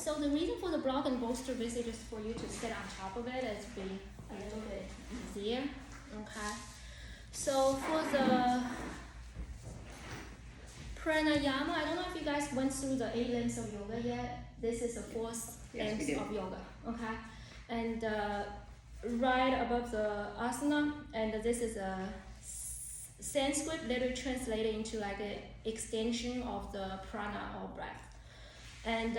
So the reason for the block and bolster basically just for you to sit on top of it is be a little bit easier. Okay. So for the Pranayama, I don't know if you guys went through the 8 limbs of yoga yet. This is the 4th limbs of yoga. Okay. And right above the asana, and this is a Sanskrit literally translated into like an extension of the prana or breath. And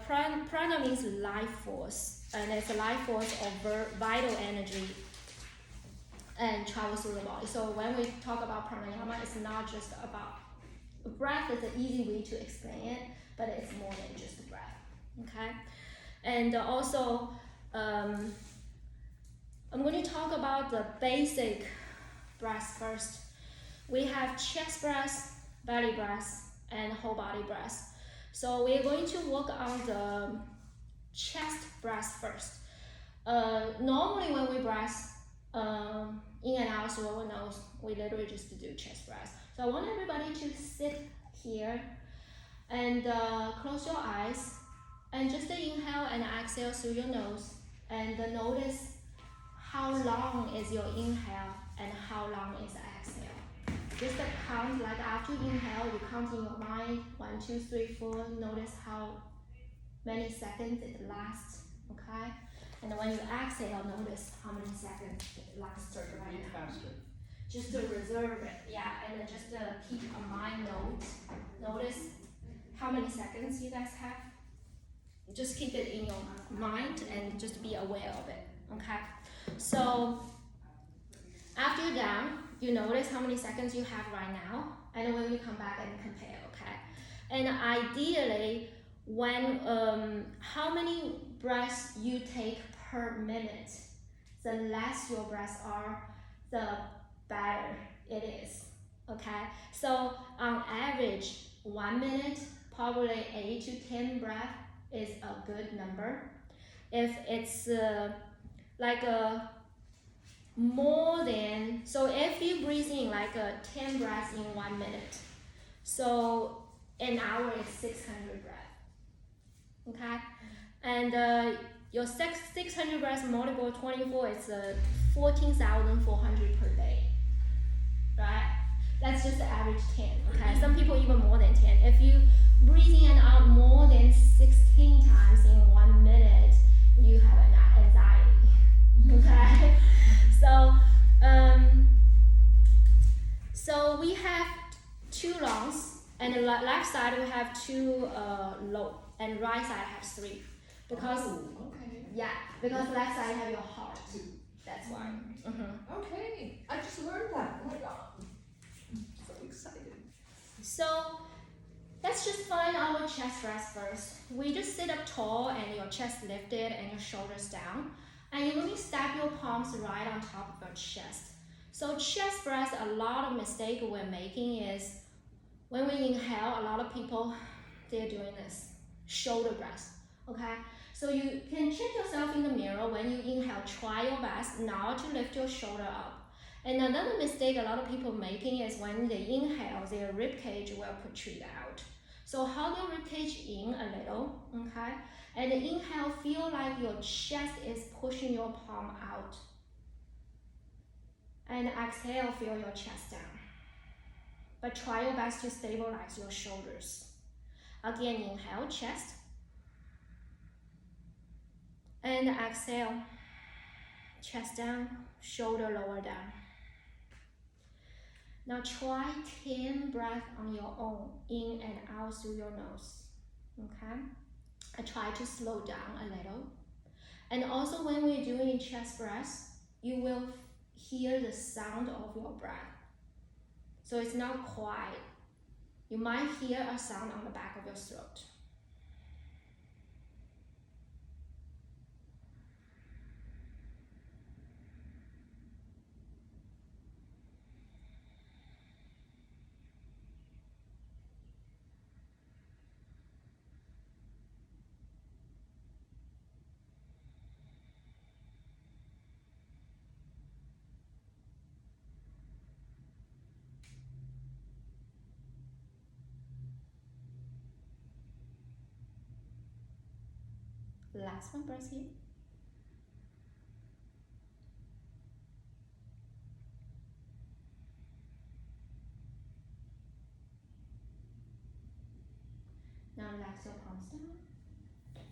prana means life force, and it's a life force of vital energy and travels through the body. So when we talk about pranayama, it's not just about breath. Is an easy way to explain it, but it's more than just breath. Okay, and also I'm going to talk about the basic breath first. We have chest breath, belly breath, and whole body breath. So we're going to work on the chest breath first. Normally when we breath in and out through our nose, we literally just do chest breath. So I want everybody to sit here and close your eyes and just inhale and exhale through your nose, and notice how long is your inhale and how long is the exhale. Just count, like after you inhale, you count in your mind, 1, 2, 3, 4, notice how many seconds it lasts, okay? And when you exhale, notice how many seconds it lasts right now. Just to reserve it, yeah, and then just keep a mind note. Notice how many seconds you guys have. Just keep it in your mind and just be aware of it, okay? So after you're done, you notice how many seconds you have right now, and when you come back and compare, okay? And ideally, when how many breaths you take per minute, the less your breaths are, the better it is, okay? So on average, 1 minute, probably 8 to 10 breaths is a good number. If it's like a more than, so if you breathe in like 10 breaths in 1 minute, so an hour is 600 breaths, okay? And your 600 breaths multiple 24 is 14,400 per day, right? That's just the average 10, okay? Some people even more than 10. If you breathe in and out more than 16 times in 1 minute, you have an anxiety, okay? So we have 2 lungs, and the left side we have 2 low, and right side have 3. Because yeah, because left side have your heart. That's why. Okay, I just learned that. Oh my god, I'm so excited. So let's just find our chest rest first. We just sit up tall and your chest lifted and your shoulders down. And you're going to stack your palms right on top of your chest. So chest breath, a lot of mistake we're making is when we inhale, a lot of people, they're doing this shoulder breath, okay? So you can check yourself in the mirror. When you inhale, try your best now to lift your shoulder up. And another mistake a lot of people making is when they inhale, their rib cage will protrude out. So hold your rib cage in a little, okay? And inhale, feel like your chest is pushing your palm out. And exhale, feel your chest down. But try your best to stabilize your shoulders. Again, inhale, chest. And exhale, chest down, shoulder lower down. Now try 10 breaths on your own, in and out through your nose, okay? I try to slow down a little. And also when we're doing chest breaths, you will hear the sound of your breath. So it's not quiet. You might hear a sound on the back of your throat. Last one, breath here. Now relax your palms down.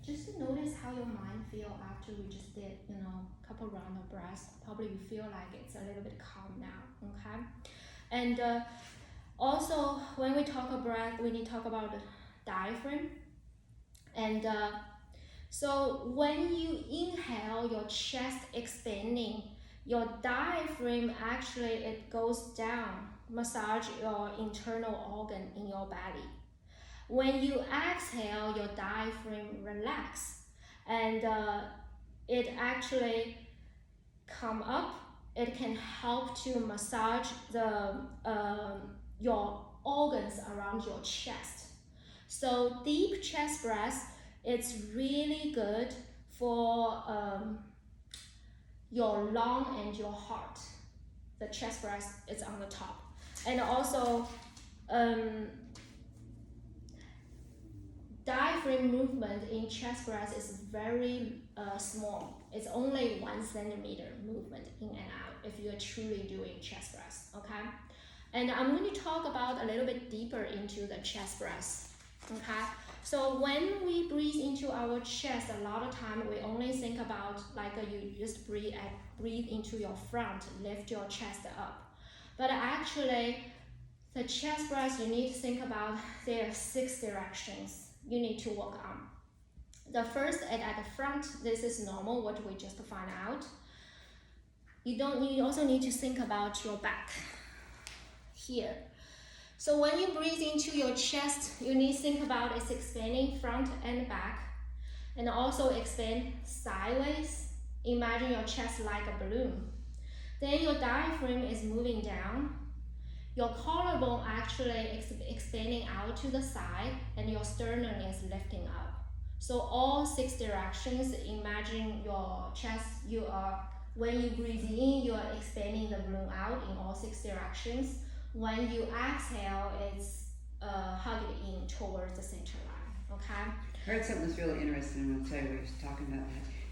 Just notice how your mind feel after we just did, a couple round of breaths. Probably you feel like it's a little bit calm now, okay? And also, when we talk about breath, we need to talk about the diaphragm. And so when you inhale, your chest expanding, your diaphragm actually, it goes down, massage your internal organ in your body. When you exhale, your diaphragm relax, and it actually come up. It can help to massage the your organs around your chest. So deep chest breath, it's really good for your lung and your heart. The chest breath is on the top, and also diaphragm movement in chest breath is very small. It's only 1 centimeter movement in and out if you are truly doing chest breath, okay? And I'm going to talk about a little bit deeper into the chest breath, okay? So when we breathe into our chest, a lot of time we only think about like you just breathe into your front, lift your chest up. But actually, the chest breath, you need to think about there are 6 directions you need to work on. The first is at the front. This is normal, what we just find out. You also need to think about your back here. So when you breathe into your chest, you need to think about it's expanding front and back, and also expand sideways. Imagine your chest like a balloon. Then your diaphragm is moving down. Your collarbone actually expanding out to the side, and your sternum is lifting up. So all 6 directions, imagine your chest, when you breathe in, you are expanding the balloon out in all 6 directions. When you exhale, it's hugged in towards the center line, okay? I heard something that's really interesting, I'm going to tell you what you're talking about,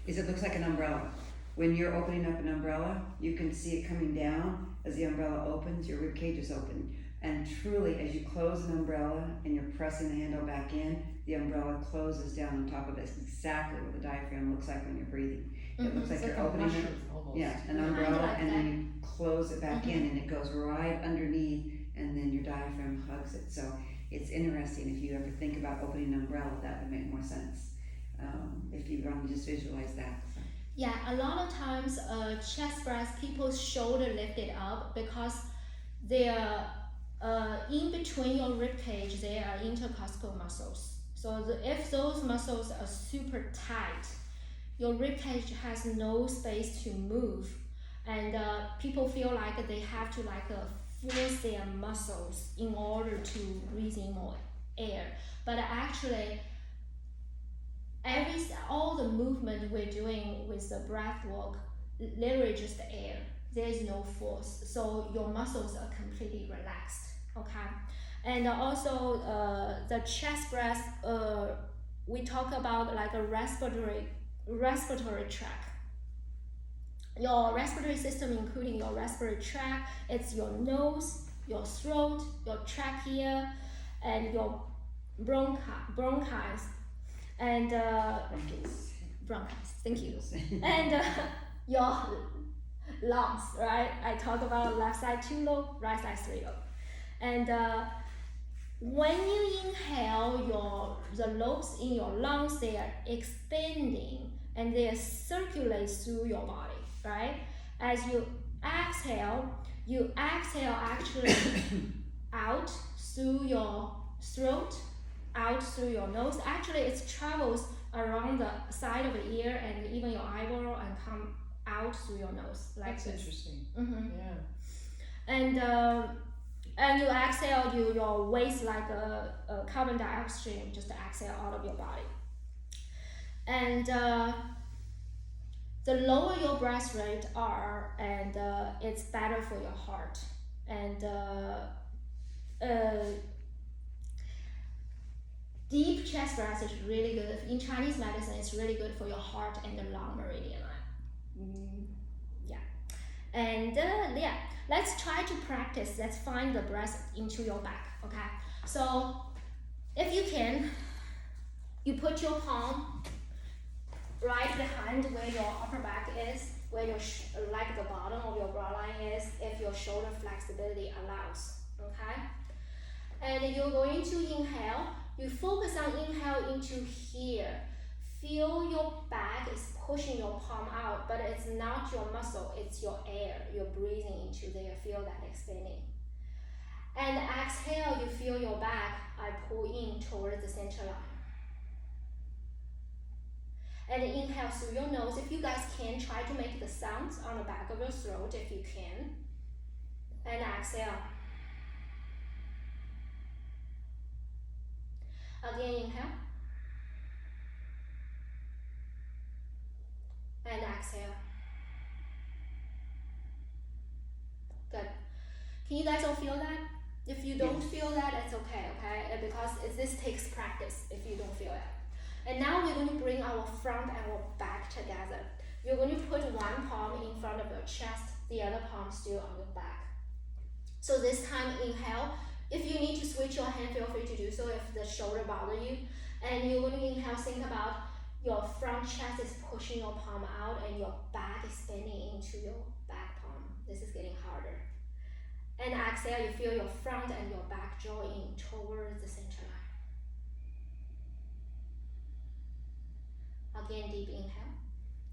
is it looks like an umbrella. When you're opening up an umbrella, you can see it coming down. As the umbrella opens, your rib cage is open. And truly, as you close an umbrella and you're pressing the handle back in, the umbrella closes down on top of it. It's exactly what the diaphragm looks like when you're breathing. It looks like It's you're like a opening mushroom almost. an umbrella, like and that. then you close it back in, and it goes right underneath, and then your diaphragm hugs it. So it's interesting. If you ever think about opening an umbrella, that would make more sense. If you just visualize that. So. Yeah, a lot of times chest breath, people's shoulder lifted up because they are in between your rib cage, there are intercostal muscles. So if those muscles are super tight, your rib cage has no space to move, and people feel like they have to force their muscles in order to breathe in more air. But actually, all the movement we're doing with the breath work, literally just air. There is no force, so your muscles are completely relaxed. Okay, and also the chest breath. We talk about like a respiratory tract. Your respiratory system, including your respiratory tract, it's your nose, your throat, your trachea, and your bronchi. And bronchus, thank you. And your lungs, right? I talk about left side 2 lobe, right side 3 lobe. And when you inhale, the lobes in your lungs, they are expanding and they circulate through your body, right? As you exhale actually out through your throat, out through your nose. Actually, it travels around the side of the ear and even your eyeball and come out through your nose like That's this. interesting. Yeah. And you exhale, your waste like a carbon dioxide stream, just exhale out of your body. And the lower your breath rate are, and it's better for your heart. And deep chest breath is really good. In Chinese medicine, it's really good for your heart and the lung meridian line. Yeah. And yeah, let's try to practice. Let's find the breath into your back, okay? So if you can, you put your palm right behind where your upper back is, where your like the bottom of your brow line is, if your shoulder flexibility allows, okay? And you're going to inhale. You focus on inhale into here. Feel your back is pushing your palm out, but it's not your muscle, it's your air. You're breathing into there. Feel that expanding. And exhale, you feel your back. I pull in towards the center line. And inhale through your nose. If you guys can, try to make the sounds on the back of your throat if you can. And exhale. Again, inhale. And exhale. Good. Can you guys all feel that? If you don't feel that, it's okay, okay? Because this takes practice if you don't feel it. And now we're going to bring our front and our back together. You're going to put one palm in front of your chest, the other palm still on your back. So this time, inhale. If you need to switch your hand, feel free to do so if the shoulder bother you. And you're going to inhale, think about your front chest is pushing your palm out and your back is bending into your back palm. This is getting harder. And exhale, you feel your front and your back draw in towards the center line. Again, deep inhale,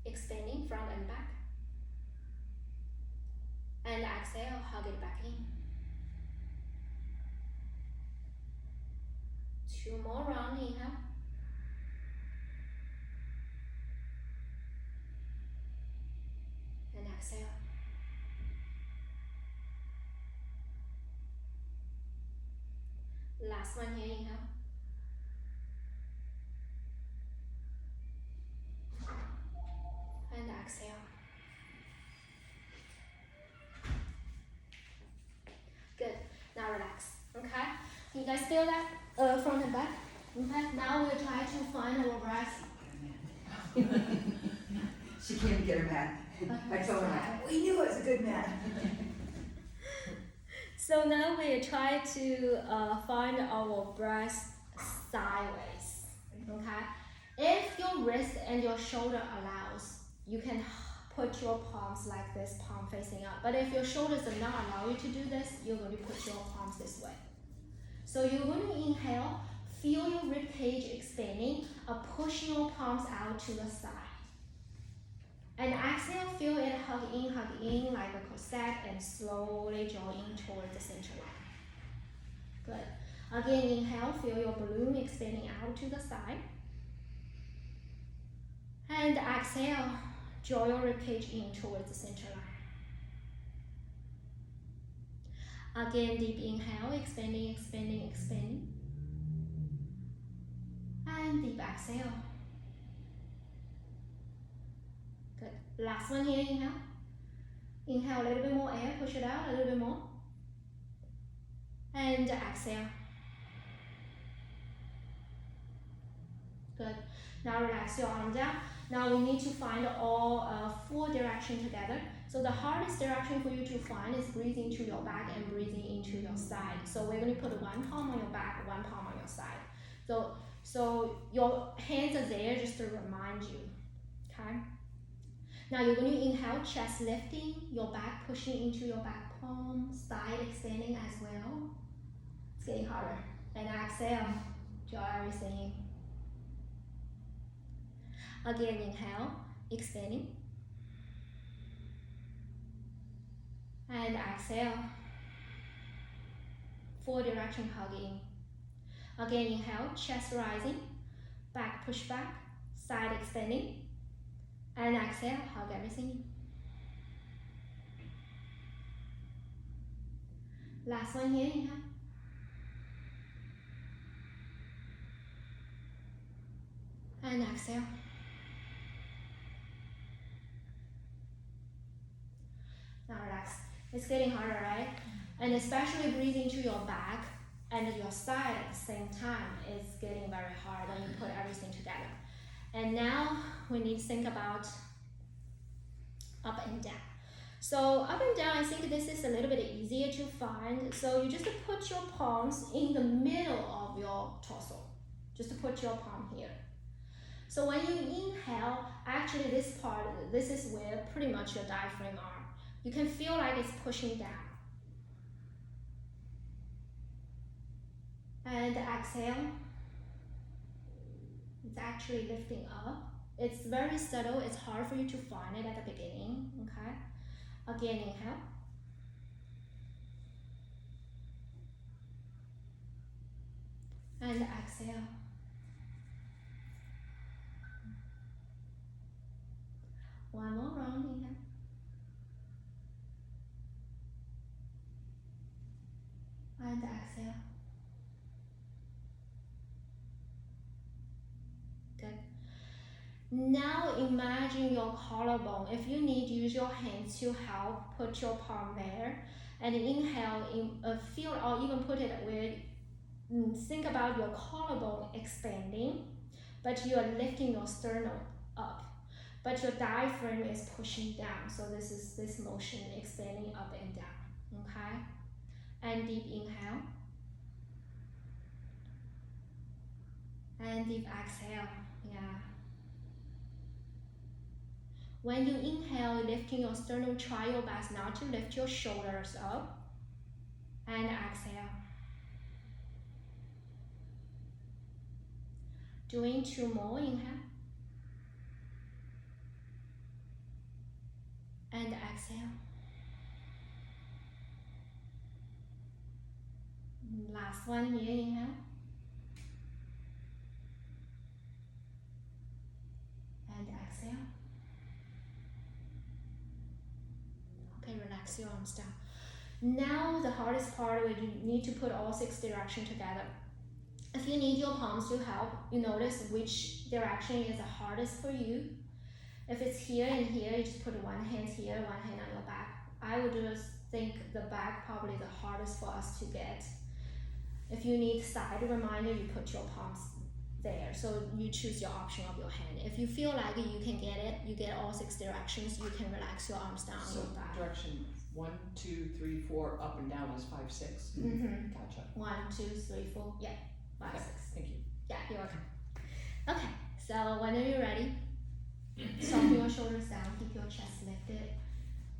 expanding front and back. And exhale, hug it back in. 2 more rounds, inhale. And exhale. Last one here, inhale. And exhale. Good. Now relax. Okay? Can you guys feel that? Front and back. Okay. Now we'll try to find our breath. She came to get her mat. I told her, we knew it was a good mat. So now we try to find our breath sideways. Okay. If your wrist and your shoulder allows, you can put your palms like this, palm facing up. But if your shoulders do not allow you to do this, you're going to put your palms this way. So you're going to inhale, feel your rib cage expanding, push your palms out to the side. And exhale, feel it hug in like a corset and slowly draw in towards the center line. Good. Again, inhale, feel your balloon expanding out to the side. And exhale, draw your rib cage in towards the center line. Again, deep inhale, expanding, expanding, expanding. And deep exhale. Good. Last one here, inhale. Inhale a little bit more air, push it out a little bit more. And exhale. Good. Now relax your arm down. Now we need to find all 4 directions together. So the hardest direction for you to find is breathing to your back and breathing into your side. So we're going to put one palm on your back, one palm on your side. So your hands are there just to remind you. Okay. Now you're going to inhale, chest lifting, your back pushing into your back palm, side expanding as well. It's getting harder. And exhale, draw everything in. Again, inhale, expanding. And exhale, 4 direction hugging. Again, inhale, chest rising, back push back, side expanding. And exhale, hug everything in. Last one here, inhale. And exhale. Now relax. It's getting harder, right? And especially breathing to your back and your side at the same time is getting very very hard when you put everything together. And now we need to think about up and down. So up and down, I think this is a little bit easier to find. So you just put your palms in the middle of your torso. Just put your palm here. So when you inhale, actually this part, this is where pretty much your diaphragm are. You can feel like it's pushing down. And exhale, it's actually lifting up. It's very subtle, it's hard for you to find it at the beginning, okay? Again, inhale. And exhale. One more round, inhale. And exhale. Good. Now imagine your collarbone. If you need, use your hands to help. Put your palm there. And inhale, feel or even put it where, think about your collarbone expanding, but you are lifting your sternum up. But your diaphragm is pushing down. So this is this motion expanding up and down, okay? And deep inhale. And deep exhale, yeah. When you inhale, lifting your sternum, try your best not to lift your shoulders up. And exhale. Doing 2 more, inhale. And exhale. Last one here, inhale. And exhale. Okay, relax your arms down. Now the hardest part, where you need to put all 6 directions together. If you need your palms to help, you notice which direction is the hardest for you. If it's here and here, you just put one hand here, one hand on your back. I would just think the back probably the hardest for us to get. If you need side reminder, you put your palms there. So you choose your option of your hand. If you feel like you can get it, you get all 6 directions, you can relax your arms down on So your back. direction 1, 2, 3, 4, up and down is 5, 6. Mm-hmm. Gotcha. 1, 2, 3, 4, yeah, 5, 6. Thank you. Yeah, you're welcome. Okay, so when you're ready, soften your shoulders down, keep your chest lifted.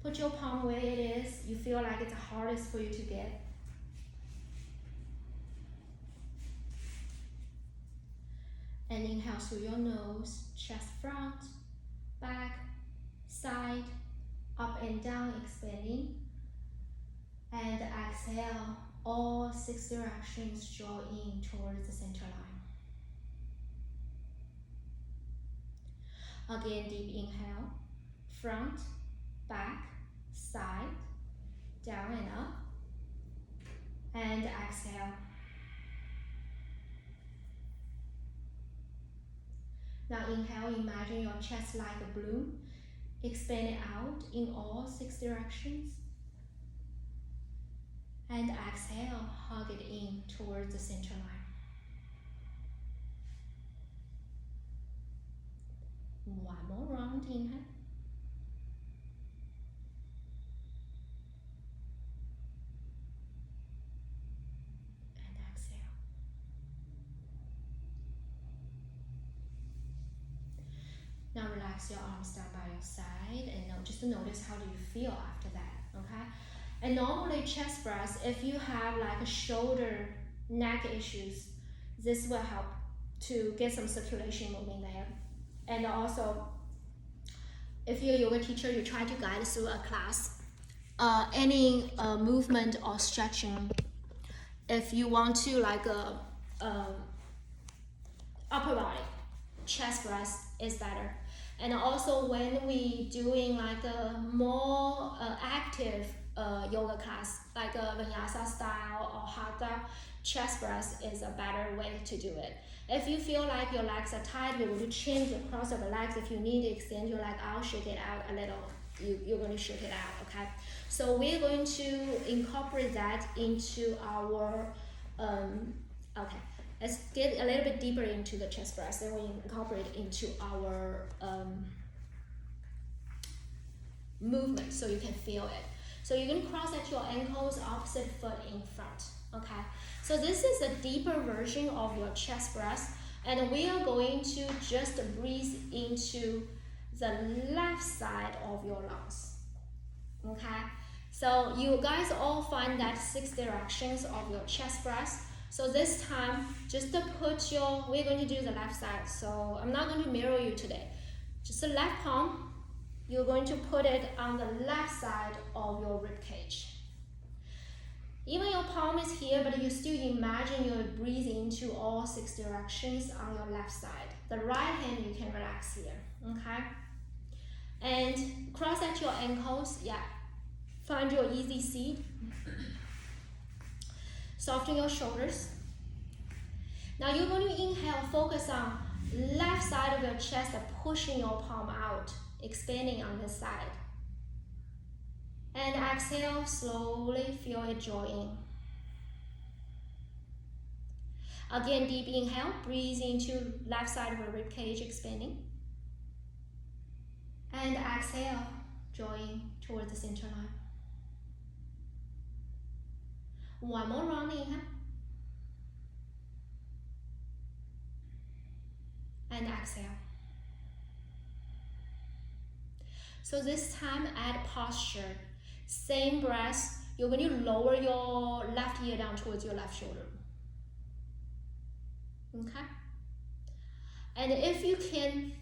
Put your palm where it is. You feel like it's the hardest for you to get. And inhale through your nose, chest front, back, side, up and down, expanding. And exhale, all 6 directions draw in towards the center line. Again, deep inhale, front, back, side, down and up. And exhale. Now inhale, imagine your chest like a balloon. Expand it out in all 6 directions. And exhale, hug it in towards the center line. One more round, inhale. And exhale. Now relax your arms down by your side and now just notice how do you feel after that, okay? And normally chest breath, if you have like a shoulder, neck issues, this will help to get some circulation moving there. And also, if you're a yoga teacher, you try to guide through a class, any movement or stretching. If you want to like upper body, chest breath is better. And also when we doing like a more active yoga class, like a vinyasa style or hatha, chest breath is a better way to do it. If you feel like your legs are tight, you're going to change the cross of the legs. If you need to extend your leg out, shake it out a little. You're going to shake it out, okay? So we're going to incorporate that into our, okay. Let's get a little bit deeper into the chest press, then we incorporate it into our movement so you can feel it. So you're going to cross at your ankles, opposite foot in front, okay? So this is a deeper version of your chest press, and we are going to just breathe into the left side of your lungs, okay? So you guys all find that 6 directions of your chest press. So this time, just to put your, we're going to do the left side, so I'm not going to mirror you today. Just the left palm, you're going to put it on the left side of your rib cage. Even your palm is here, but you still imagine you're breathing into all 6 directions on your left side. The right hand you can relax here, okay? And cross at your ankles, yeah. Find your easy seat. Soften your shoulders. Now you're going to inhale, focus on left side of your chest, pushing your palm out, expanding on this side. And exhale, slowly feel it draw in. Again, deep inhale, breathe into left side of your rib cage, expanding. And exhale, draw in towards the center line. One more round, inhale. And exhale. So this time add posture. Same breath, you're going to lower your left ear down towards your left shoulder. Okay? And if you can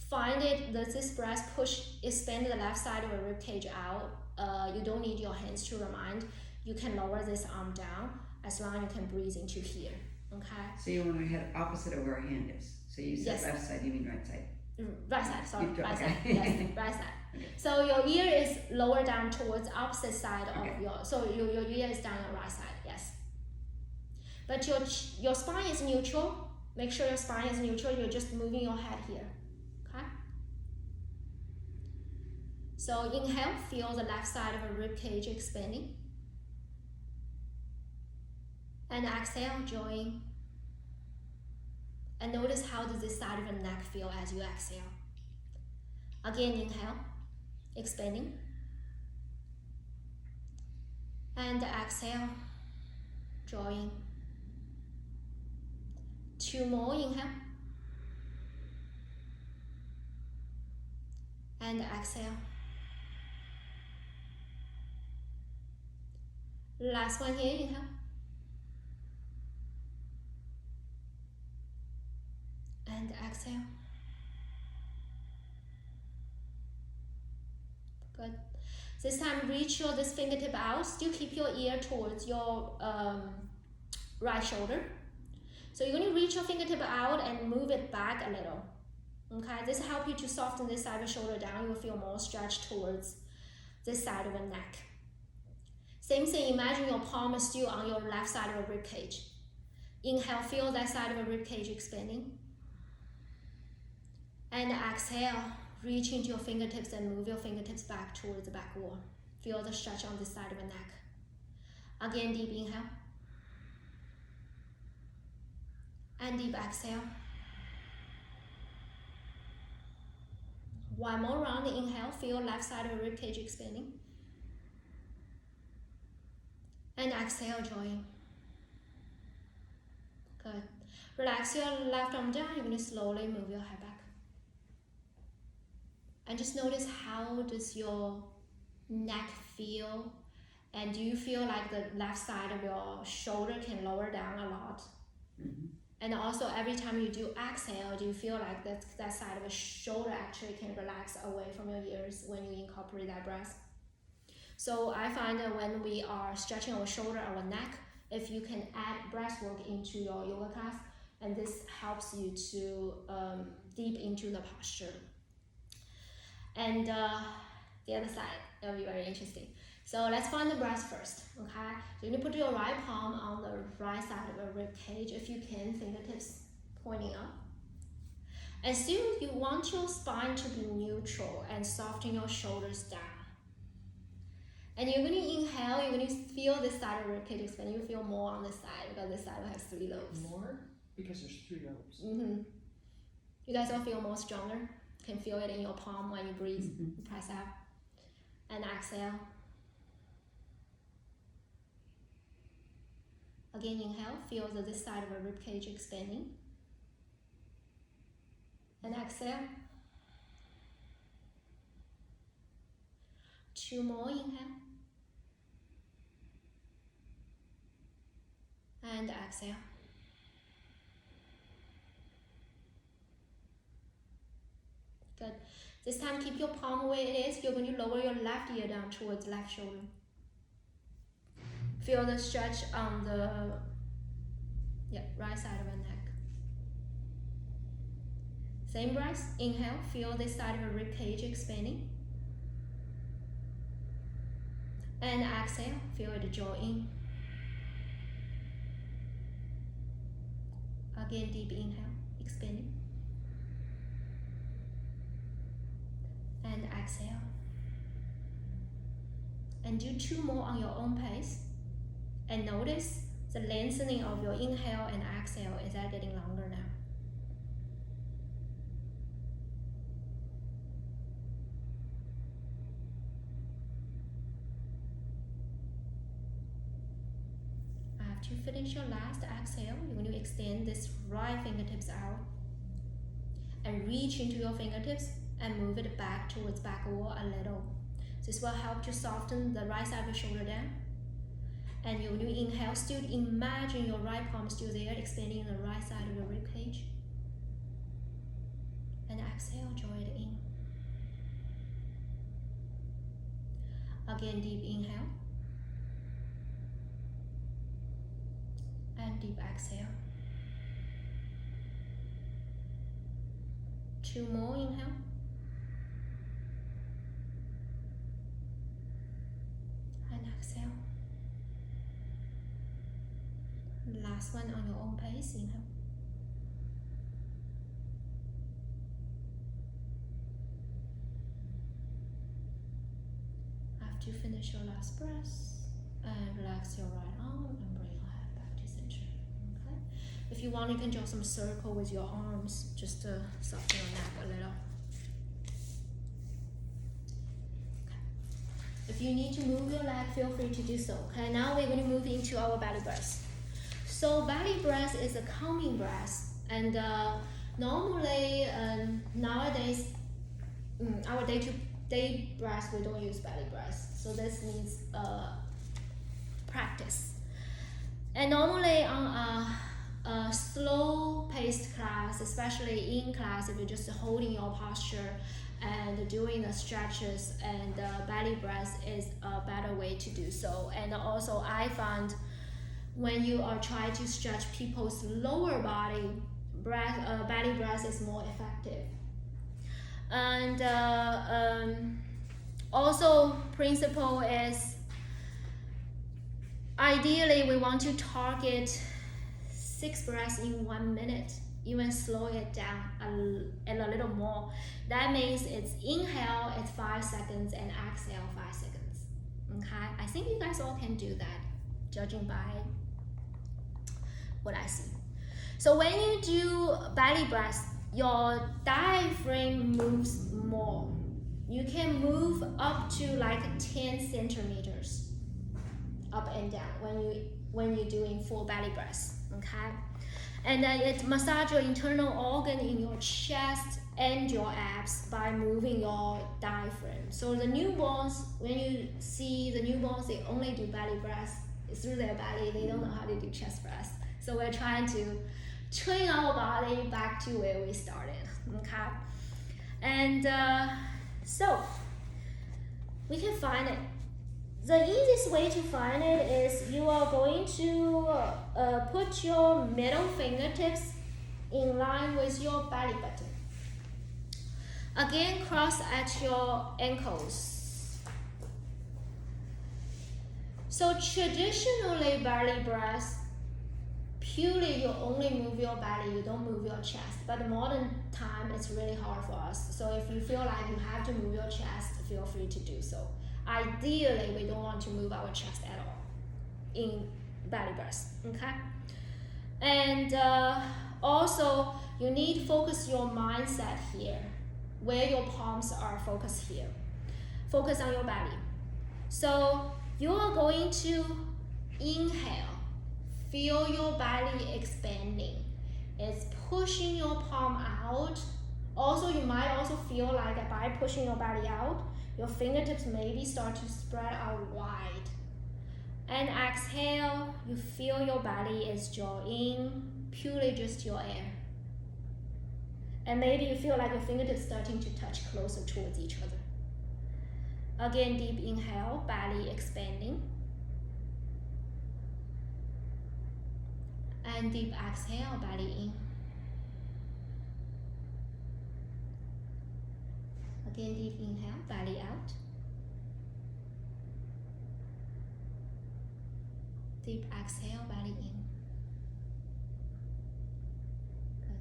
find it, that this breath expand the left side of your rib cage out, you don't need your hands to remind. You can lower this arm down as long as you can breathe into here. Okay? So you want to head opposite of where our hand is. So you said left side, you mean right side? Right side, sorry, right okay. side, yes, right side. Okay. So your ear is lower down towards opposite side of your, so your ear is down your right side, yes. But your spine is neutral. Make sure your spine is neutral. You're just moving your head here, okay? So inhale, feel the left side of your rib cage expanding. And exhale, join. And notice how does this side of your neck feel as you exhale. Again, inhale, expanding. And exhale, drawing. 2 more, inhale. And exhale. Last one here, inhale. And exhale. Good. This time reach this fingertip out. Still keep your ear towards your right shoulder. So you're going to reach your fingertip out and move it back a little. Okay, this helps you to soften this side of the shoulder down. You will feel more stretched towards this side of the neck. Same thing, imagine your palm is still on your left side of the rib cage. Inhale, feel that side of the rib cage expanding. And exhale, reach into your fingertips and move your fingertips back towards the back wall. Feel the stretch on this side of the neck. Again, deep inhale. And deep exhale. One more round, inhale, feel left side of the rib cage expanding. And exhale, join. Good. Relax your left arm down, you're going to slowly move your head back. And just notice how does your neck feel, and do you feel like the left side of your shoulder can lower down a lot? Mm-hmm. And also every time you do exhale, do you feel like that side of the shoulder actually can relax away from your ears when you incorporate that breath? So I find that when we are stretching our shoulder, our neck, if you can add breath work into your yoga class, and this helps you to deep into the posture. And the other side, that'll be very interesting. So let's find the breath first, okay? So you're gonna put your right palm on the right side of your rib cage, if you can, fingertips pointing up. And still, you want your spine to be neutral and soften your shoulders down. And you're gonna inhale, you're gonna feel this side of your rib cage expand. You feel more on this side because this side will have 3 lobes. More? Because there's 3 lobes. You guys all feel more stronger. You can feel it in your palm when you breathe. Press out and exhale. Again, inhale, feel this side of the rib cage expanding. And exhale. 2 more, inhale. And exhale. Good. This time, keep your palm where it is. You're going to lower your left ear down towards left shoulder. Feel the stretch on the right side of the neck. Same breath. Inhale. Feel this side of the rib cage expanding. And exhale. Feel it draw in. Again, deep inhale, expanding. And exhale. And do 2 more on your own pace. And notice the lengthening of your inhale and exhale. Is that getting longer now? After you finish your last exhale, you're going to extend this right fingertips out and reach into your fingertips and move it back towards back wall a little. This will help to soften the right side of the shoulder down. And you're going to inhale, still imagine your right palm still there, expanding the right side of the rib cage. And exhale, draw it in. Again, deep inhale. And deep exhale. 2 more, inhale. And exhale. Last one on your own pace, inhale. After you finish your last breath, and relax your right arm and bring your head back to center. Okay. If you want, you can draw some circle with your arms just to soften your neck a little. Okay. If you need to move your leg, feel free to do so. Okay. Now we're going to move into our belly breath. So belly breath is a calming breath, and normally nowadays our day-to-day breath we don't use belly breath. So this needs practice. And normally on a slow-paced class, especially in class, if you're just holding your posture and doing the stretches, and belly breath is a better way to do so. And also I found when you are trying to stretch people's lower body, belly breath is more effective. And also principle is ideally we want to target 6 breaths in 1 minute, even slow it down a little more. That means it's inhale, it's 5 seconds, and exhale 5 seconds. Okay, I think you guys all can do that, judging by what I see. So when you do belly breath, your diaphragm moves more. You can move up to like 10 centimeters up and down when you're doing full belly breath. Okay, and then it massages your internal organ in your chest and your abs by moving your diaphragm. So the newborns, when you see the newborns, they only do belly breath through their belly. They don't know how to do chest breath. So we're trying to train our body back to where we started. Okay, and so we can find it. The easiest way to find it is you are going to put your middle fingertips in line with your belly button. Again, cross at your ankles. So traditionally belly breath, purely you only move your belly, you don't move your chest. But modern time, it's really hard for us. So if you feel like you have to move your chest, feel free to do so. Ideally, we don't want to move our chest at all in belly breath, okay? And also, you need to focus your mindset here, where your palms are focused here. Focus on your belly. So you are going to inhale, feel your belly expanding. It's pushing your palm out. Also, you might also feel like that by pushing your belly out, your fingertips maybe start to spread out wide. And exhale, you feel your belly is drawn in, purely just your air. And maybe you feel like your fingertips starting to touch closer towards each other. Again, deep inhale, belly expanding. And deep exhale, belly in. Again, deep inhale, belly out. Deep exhale, belly in. Good.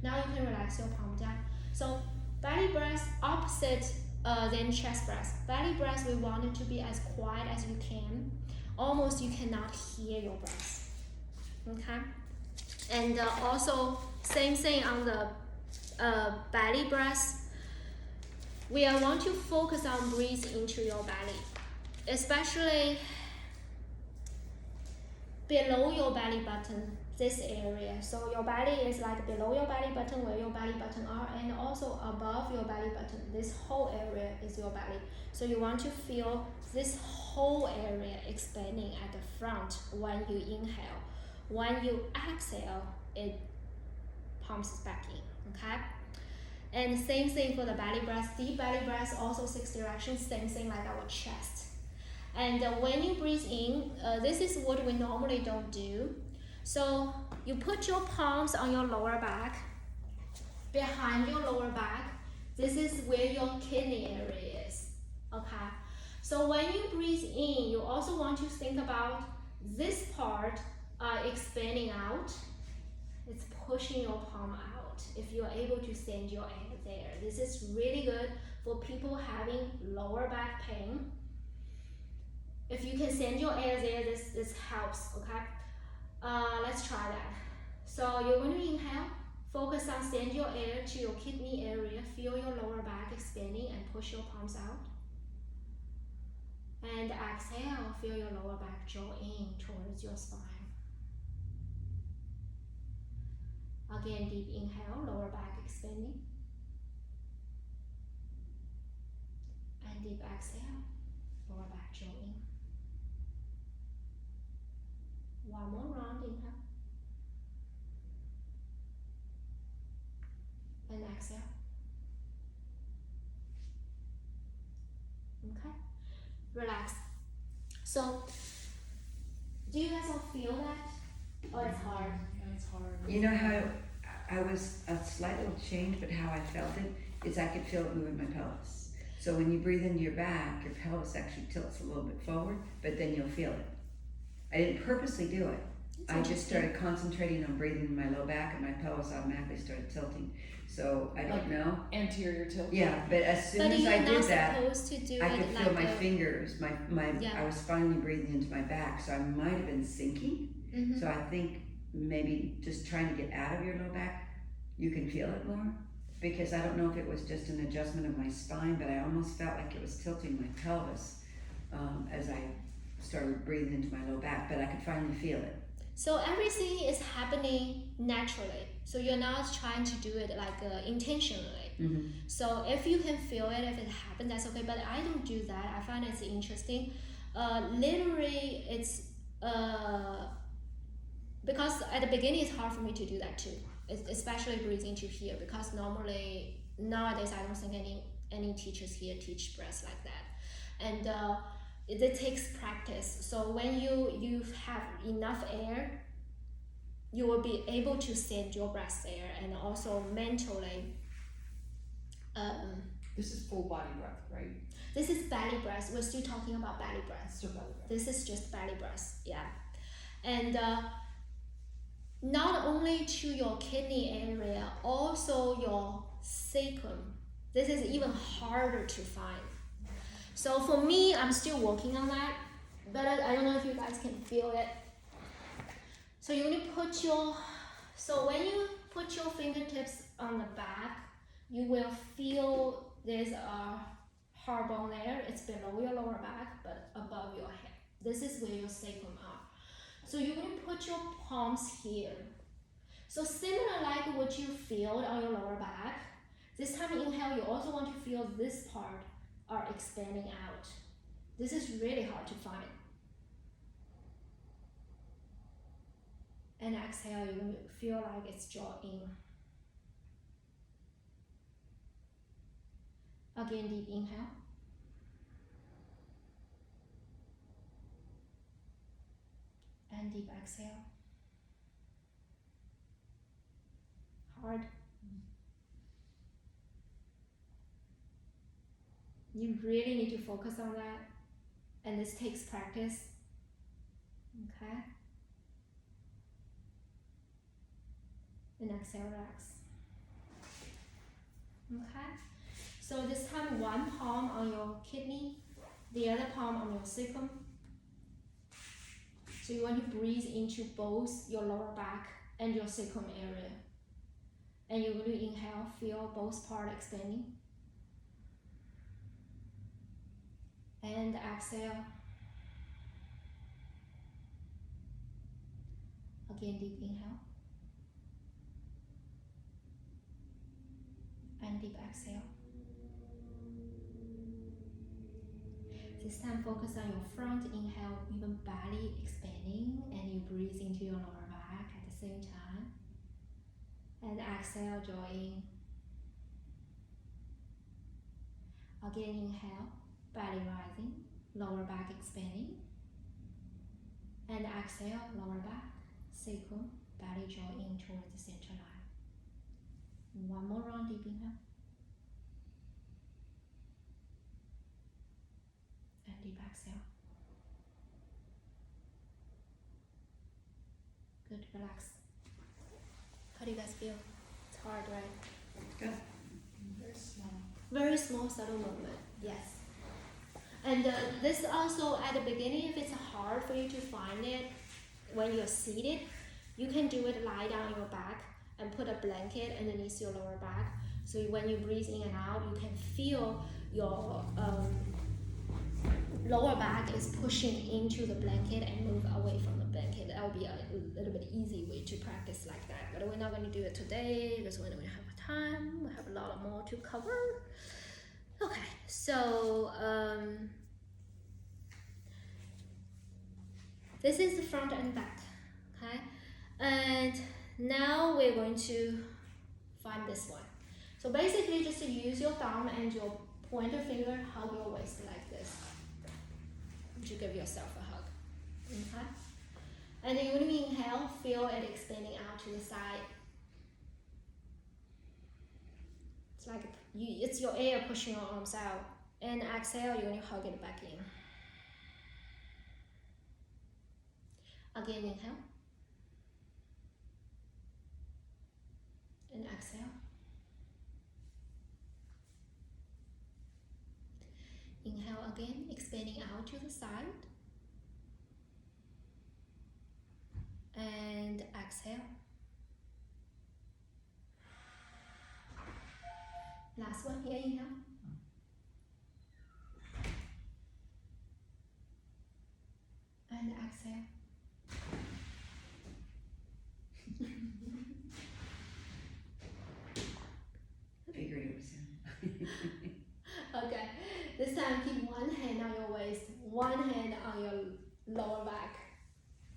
Now you can relax your palm down. So belly breath opposite than chest breath. Belly breath, we want it to be as quiet as you can. Almost you cannot hear your breath. Okay? And also, same thing on the belly breath. We want to focus on breathe into your belly, especially below your belly button, this area. So your belly is like below your belly button, where your belly button are, and also above your belly button. This whole area is your belly. So you want to feel this whole area expanding at the front when you inhale. When you exhale, it pumps back in, okay? And same thing for the belly breath. Deep belly breath, also 6 directions, same thing like our chest. And when you breathe in, this is what we normally don't do. So you put your palms on your lower back, behind your lower back. This is where your kidney area is, okay? So when you breathe in, you also want to think about this part expanding out. It's pushing your palm out. If you're able to send your air there, this is really good for people having lower back pain. If you can send your air there, this helps, okay? Let's try that. So you're going to inhale, focus on send your air to your kidney area, feel your lower back expanding and push your palms out. And exhale, feel your lower back draw in towards your spine. Again, deep inhale, lower back expanding. And deep exhale, lower back draw in. One more round, inhale. And exhale. Okay, relax. So, do you guys all feel that? Or it's hard? Yeah, it's hard. You know how I was a slight little change, but how I felt it is I could feel it moving my pelvis. So when you breathe into your back, your pelvis actually tilts a little bit forward, but then you'll feel it. I didn't purposely do it. I just started concentrating on breathing in my low back, and my pelvis automatically started tilting. So I don't know. Anterior tilt. Yeah, but as soon as I did that, I could feel like my fingers. Yeah. I was finally breathing into my back, so I might have been sinking. Mm-hmm. So I think maybe just trying to get out of your low back, you can feel it more. Because I don't know if it was just an adjustment of my spine, but I almost felt like it was tilting my pelvis as I started breathing into my low back, but I could finally feel it. So everything is happening naturally. So you're not trying to do it like intentionally. Mm-hmm. So if you can feel it, if it happens, that's okay. But I don't do that. I find it's interesting. Literally, it's because at the beginning it's hard for me to do that too, especially breathing to here. Because normally nowadays I don't think any teachers here teach breath like that, and it takes practice. So when you have enough air, you will be able to send your breath there, and also mentally. This is full body breath, right? This is belly breath. We're still talking about belly breath. Still belly breath. This is just belly breath, yeah. And not only to your kidney area, also your sacrum. This is even harder to find. So for me, I'm still working on that, but I don't know if you guys can feel it. So you need to put so when you put your fingertips on the back, you will feel there's a hard bone there. It's below your lower back, but above your head. This is where your sacrum are. So you're going to put your palms here. So similar like what you feel on your lower back. This time inhale, you also want to feel this part are expanding out. This is really hard to find. And exhale, you feel like it's drawn in. Again, deep inhale. And deep exhale. Hard. You really need to focus on that. And this takes practice. Okay? And exhale, relax. Okay? So this time, one palm on your kidney, the other palm on your sacrum. So you want to breathe into both your lower back and your sacrum area. And you're going to inhale, feel both parts expanding. And exhale. Again, deep inhale. And deep exhale. This time focus on your front inhale, even belly expanding, and you breathe into your lower back at the same time. And exhale, draw in. Again, inhale, belly rising, lower back expanding. And exhale, lower back, sacrum, belly draw in towards the center line. One more round, deep inhale. And deep exhale. Good, relax. How do you guys feel? It's hard, right? Good. Very small. Very small, subtle movement, yes. And this also, at the beginning, if it's hard for you to find it when you're seated, you can do it lie down on your back and put a blanket underneath your lower back. So when you breathe in and out, you can feel your lower back is pushing into the blanket and move away from the blanket. That will be a little bit easy way to practice like that. But we're not going to do it today because when we have time, we have a lot more to cover. Okay, so this is the front and back, okay? And now we're going to find this one. So basically just use your thumb and your pointer finger, hug your waist like this. To give yourself a hug, okay? And then when you inhale, feel it expanding out to the side. It's like it's your air pushing your arms out. And exhale, you're going to hug it back in. Again, inhale. And exhale. Inhale again, expanding out to the side. And exhale. Last one here, inhale. And exhale. Figured it was Okay, this time keep one hand on your waist, one hand on your lower back,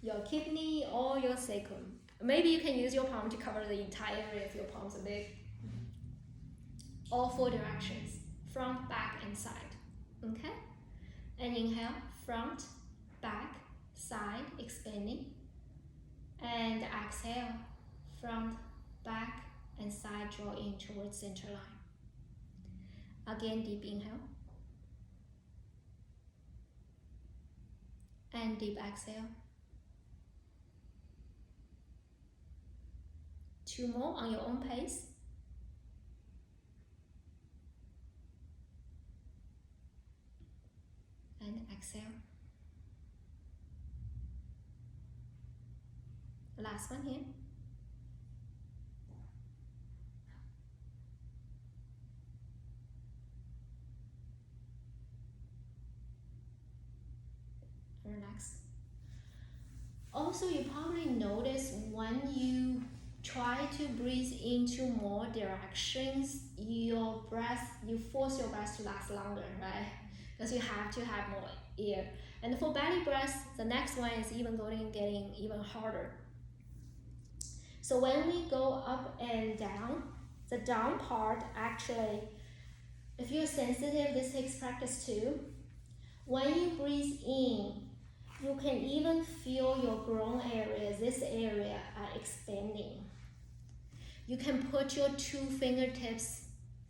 your kidney or your sacrum. Maybe you can use your palm to cover the entire area if your palms are big. All four directions, front, back, and side. Okay? And inhale, front, back, side, expanding. And exhale, front, back, and side, draw in towards center line. Again, deep inhale. And deep exhale. Two more on your own pace. And exhale. last one here. Relax. Also, you probably notice when you try to breathe into more directions, your breath, you force your breath to last longer, right? Because you have to have more air. And for belly breath, the next one is getting even harder. So when we go up and down, the down part actually, if you're sensitive, this takes practice too. When you breathe in, you can even feel your groin area, this area are expanding. You can put your 2 fingertips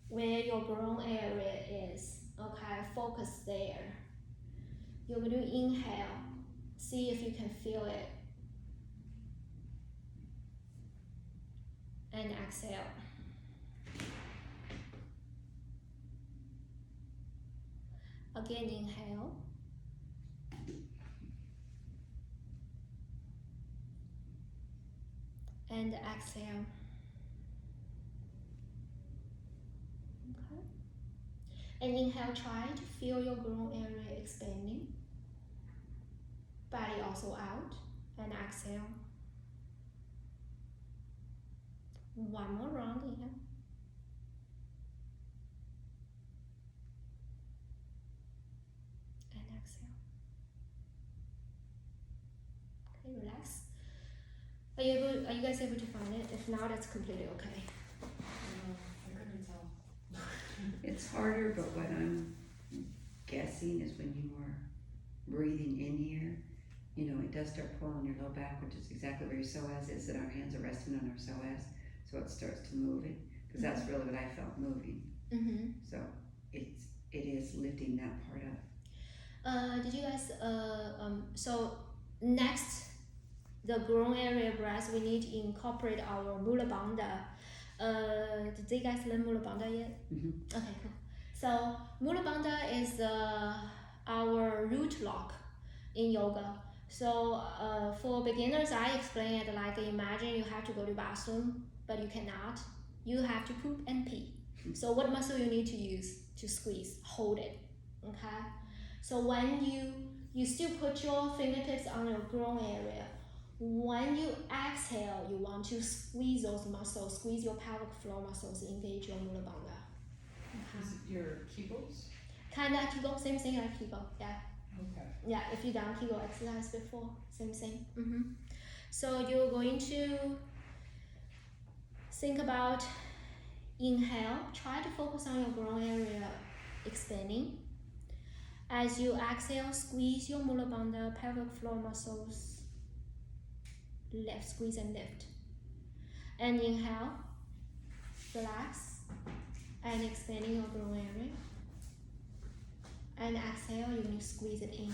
where your groin area is, okay? Focus there. You're going to inhale, see if you can feel it. And exhale. Again, inhale. And exhale. Okay. And inhale, try to feel your groin area expanding. Body also out. And exhale. One more round, inhale. And exhale. Okay, relax. Are you guys able to find it? If not, it's completely okay. I couldn't tell. It's harder, but what I'm guessing is when you are breathing in here, you know, it does start pulling your low back, which is exactly where your psoas is, and our hands are resting on our psoas, so it starts to move it, because that's really what I felt moving. Mm-hmm. So it is lifting that part up. Did you guys so next the groin area breath, we need to incorporate our mula bandha. Did you guys learn mula bandha yet? Mm-hmm. Okay, cool. So mula bandha is our root lock in yoga. So for beginners, I explain it like imagine you have to go to bathroom, but you cannot. You have to poop and pee. So what muscle you need to use to squeeze? Hold it. Okay. So when you still put your fingertips on your groin area. When you exhale, you want to squeeze those muscles, squeeze your pelvic floor muscles, engage your mula bandha. Okay. Is it your kegels? Kinda Kegel, same thing like Kegel, yeah. Okay. Yeah, if you done Kegel exercise before, same thing. Mm-hmm. So you're going to think about inhale, try to focus on your groin area expanding. As you exhale, squeeze your mula bandha, pelvic floor muscles. Lift, squeeze and lift. And inhale, relax, and expanding your groin area. And exhale, you're going to squeeze it in.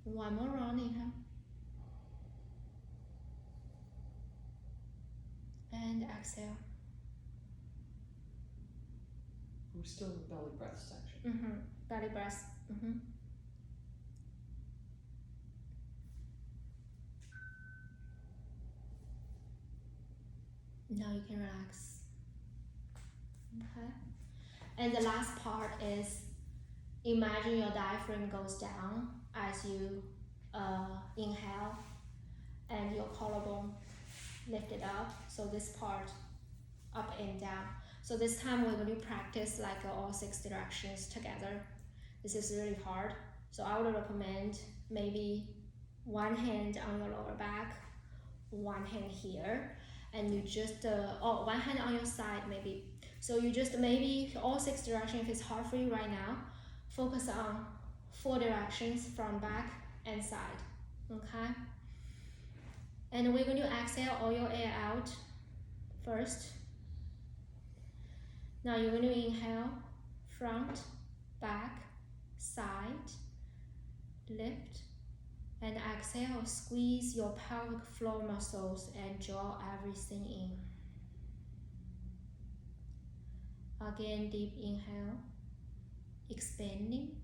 One more round, inhale. And exhale. We're still in the belly breath section. Mm-hmm. Belly breath. Mm-hmm. Now you can relax. Okay. And the last part is imagine your diaphragm goes down as you inhale and your collarbone lifted up. So this part up and down. So this time we're going to practice like all 6 directions together. This is really hard. So I would recommend maybe one hand on your lower back, one hand here, and you just, one hand on your side maybe. So you just maybe all 6 directions, if it's hard for you right now, focus on 4 directions from back and side, okay? And we're going to exhale all your air out first. Now you're going to inhale, front, back, side, lift, and exhale, squeeze your pelvic floor muscles and draw everything in. Again, deep inhale, expanding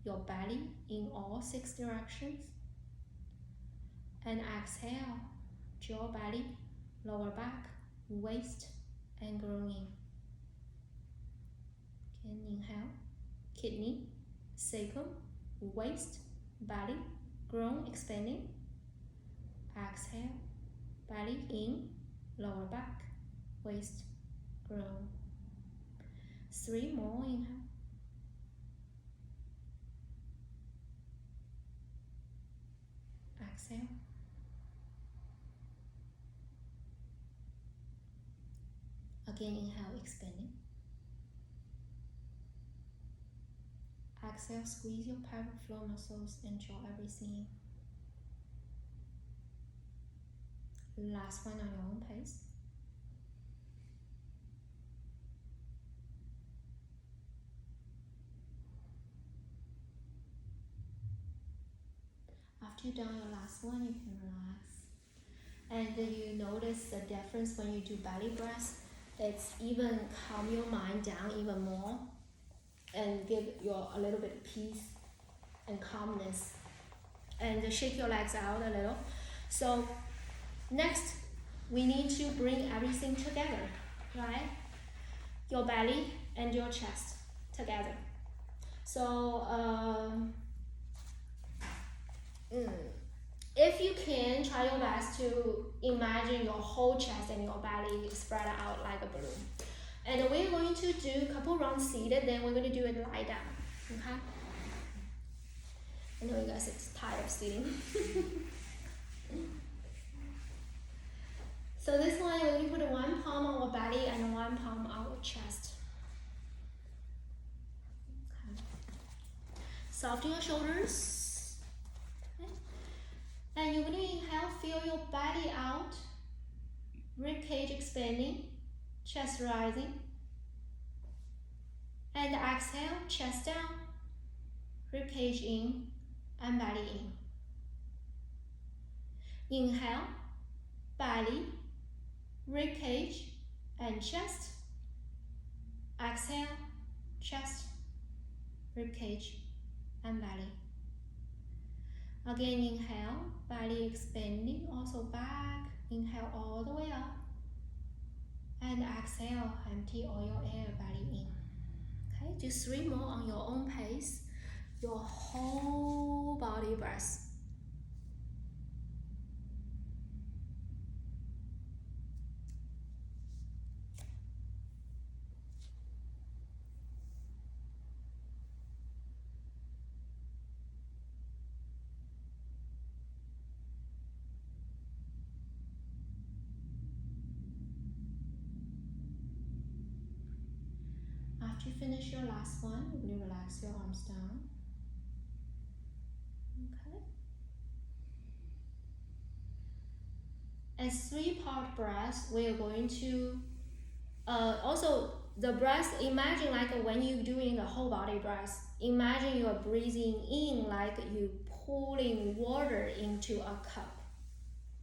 your belly in all 6 directions. And exhale, jaw, belly, lower back, waist, and groin. Again, inhale, kidney, sacrum, waist, belly, groin expanding. Exhale, belly in, lower back, waist, groin. 3 more, inhale. Exhale. Again, inhale, expanding. Exhale, squeeze your pelvic floor muscles and draw everything in. Last one on your own pace. After you've done your last one, you can relax. And you notice the difference when you do belly breath. It's even calm your mind down even more and give you a little bit of peace and calmness. And shake your legs out a little. So next, we need to bring everything together, right? Your belly and your chest together. So if you can, try your best to imagine your whole chest and your belly spread out like a balloon. And we're going to do a couple rounds seated, then we're going to do it lie down, okay? I know you guys are tired of sitting. So this one, we're going to put one palm on our belly and one palm on our chest. Okay. Soften your shoulders. Okay. And you're going to inhale, feel your belly out, rib cage expanding, chest rising. And exhale, chest down, rib cage in, and belly in. Inhale, belly, rib cage, and chest. Exhale, chest, rib cage, and belly. Again, inhale, belly expanding, also back. Inhale all the way up. And exhale, empty all your air, belly in. Okay, do 3 more on your own pace. Your whole body breath. After you finish your last one, you're going to relax your arms down. Okay. As 3-part breath, we are going to also the breath. Imagine like when you're doing the whole body breath. Imagine you are breathing in like you pulling water into a cup.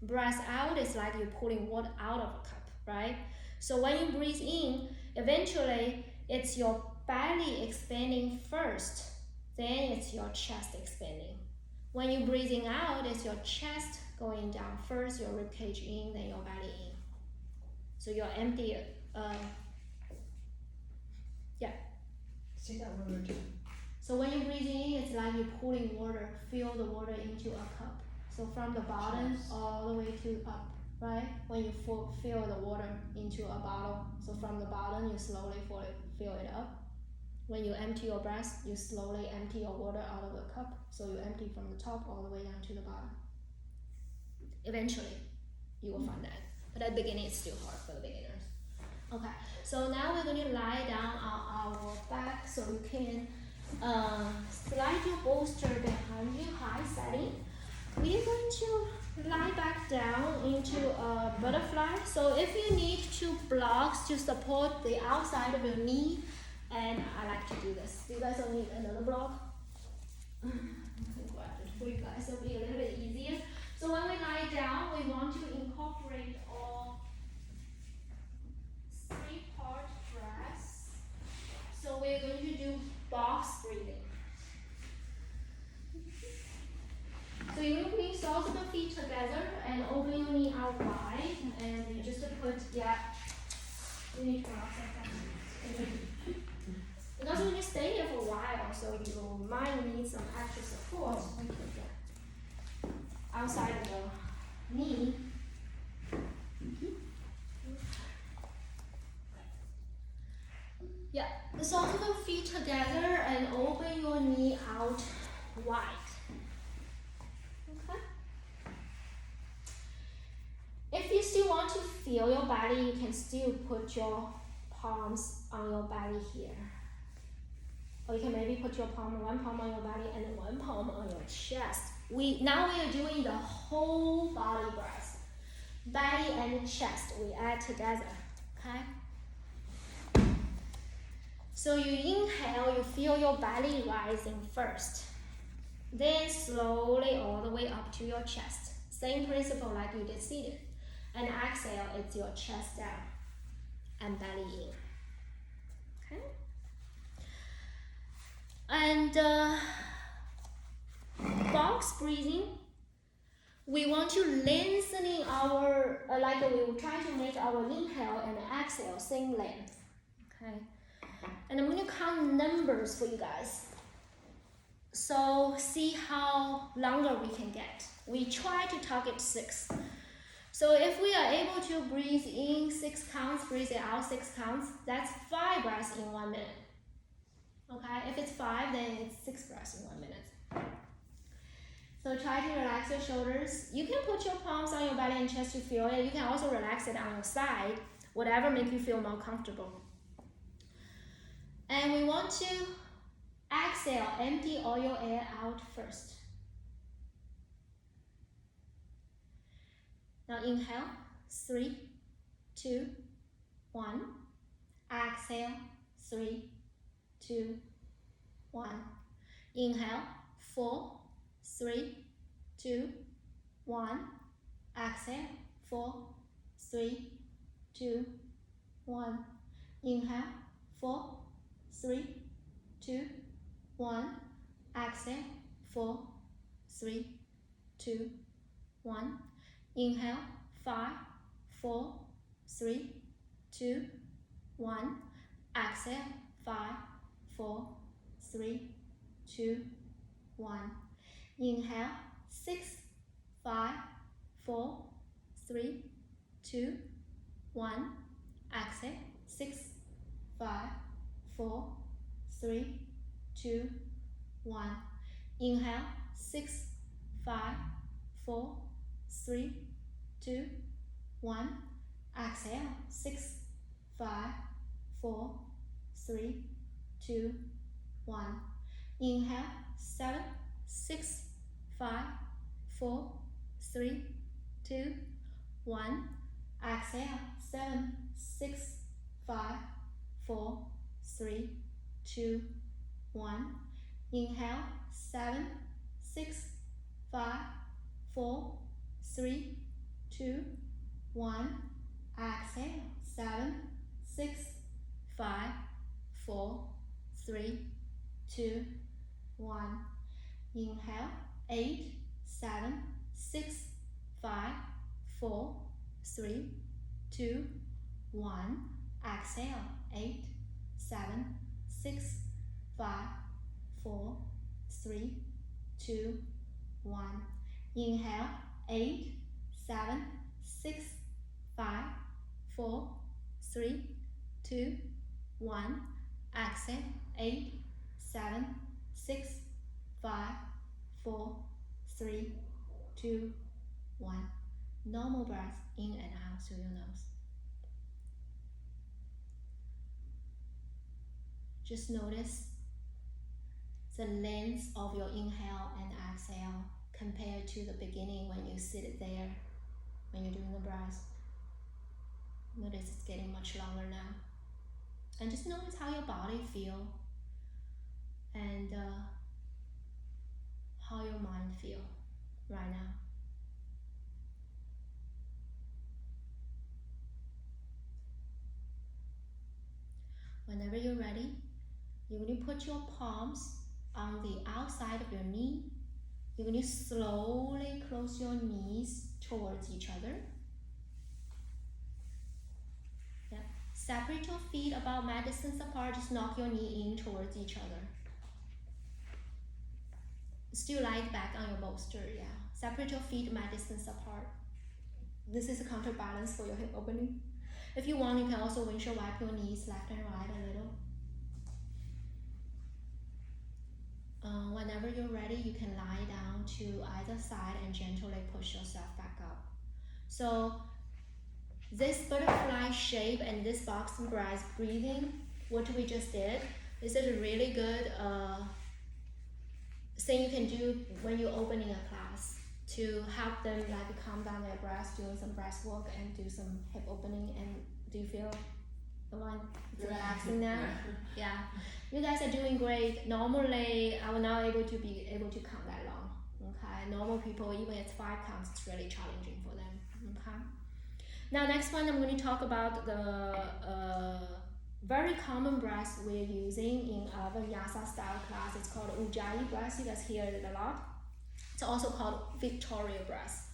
Breath out is like you're pulling water out of a cup, right? So when you breathe in, eventually it's your belly expanding first, then it's your chest expanding. When you're breathing out, it's your chest going down first, your rib cage in, then your belly in. So you're empty. Say that one more time. So when you're breathing in, it's like you're pulling water, fill the water into a cup. So from the bottom all the way to up, right? When you fill the water into a bottle, so from the bottom you slowly fill it up. When you empty your breath, you slowly empty your water out of the cup. So you empty from the top all the way down to the bottom. Eventually, you will find that. But at the beginning, it's still hard for the beginners. Okay, so now we're going to lie down on our back so you can slide your bolster behind you, high setting. We're going to lie back down into a butterfly. So if you need 2 blocks to support the outside of your knee, and I like to do this. Do you guys don't need another block? I'm going to grab it for you guys, it'll be a little bit easier. So when we lie down, we want to incorporate all 3-part breaths. So we're going to do box breathing. feet together and open your knee out wide. And you just put, you need to relax like that. Because when you stay here for a while, so you might need some extra support. Outside of the knee. Yeah, so put your feet together and open your knee out wide. Okay. If you still want to feel your belly, you can still put your palms on your belly here. Or you can maybe put your one palm on your belly and then one palm on your chest. Now we are doing the whole body breath. Belly and chest, we add together, okay? So you inhale, you feel your belly rising first. Then slowly all the way up to your chest. Same principle like you did seated. And exhale, it's your chest down and belly in, okay? And box breathing, we want to lengthening our, we will try to make our inhale and exhale same length, okay? And I'm going to count numbers for you guys. So see how longer we can get. We try to target 6. So if we are able to breathe in 6 counts, breathe it out 6 counts, that's 5 breaths in 1 minute. Okay, if it's 5, then it's 6 breaths in 1 minute. So try to relax your shoulders. You can put your palms on your belly and chest to feel it. You can also relax it on your side, whatever makes you feel more comfortable. And we want to exhale, empty all your air out first. Now inhale, 3, 2, 1. Exhale, 3, 2, 1. Inhale, 4, 3, 2, 1. Exhale, 4, 3, 2, 1. Inhale, 4, 3, 2, 1. Exhale, 4, 3, 2, 1. Inhale, 5, 4, 3, 2, 1. Exhale, 5, 4, 3, 2, 1. Inhale, 6, 5, 4, 3, 2, 1. Exhale, 6, 5, 4, 3, 2, 1. Inhale, 6, 5, 4, 3, 2, 1. Exhale, 6, 5, 4, 3, 2, 1. Inhale, 7, 6, 5, 4, 3, 2, 1. Exhale, 7, 6, 5, 4, 3, 2, 1. Inhale, 7, 6, 5, 4, 3, 2, 1. Exhale, 7, 6, 5, 4, 3, 2, 1. Inhale, 8, 7, 6, 5, 4, 3, 2, 1. Exhale, 8, 7, 6, 5, 4, 3, 2, 1. Inhale, 8, 7, 6, 5, 4, 3, 2, 1. Exhale, 8, 7, 6, 5, 4, 3, 2, 1. Normal breath in and out through your nose. Just notice the length of your inhale and exhale compared to the beginning when you sit there, when you're doing the breath. Notice it's getting much longer now. And just notice how your body feels and how your mind feels right now. Whenever you're ready, you're going to put your palms on the outside of your knee You're going to slowly close your knees towards each other. Yeah. Separate your feet about mat distance apart. Just knock your knee in towards each other. Still lie back on your bolster. Yeah. Separate your feet mat distance apart. This is a counterbalance for your hip opening. If you want, you can also windshield wipe your knees left and right a little. Whenever you're ready, you can lie down to either side and gently push yourself back up. So this butterfly shape and this boxing breath breathing, what we just did, this is a really good thing you can do when you're opening a class to help them like calm down their breath, doing some breath work and do some hip opening. And do you feel the one relaxing now? Yeah. You guys are doing great. Normally, I will not be able to count that long. Okay. Normal people, even at 5 counts, it's really challenging for them. Okay. Now, next one, I'm going to talk about the very common breath we're using in our Vinyasa style class. It's called Ujjayi breath. You guys hear it a lot. It's also called Victoria breath.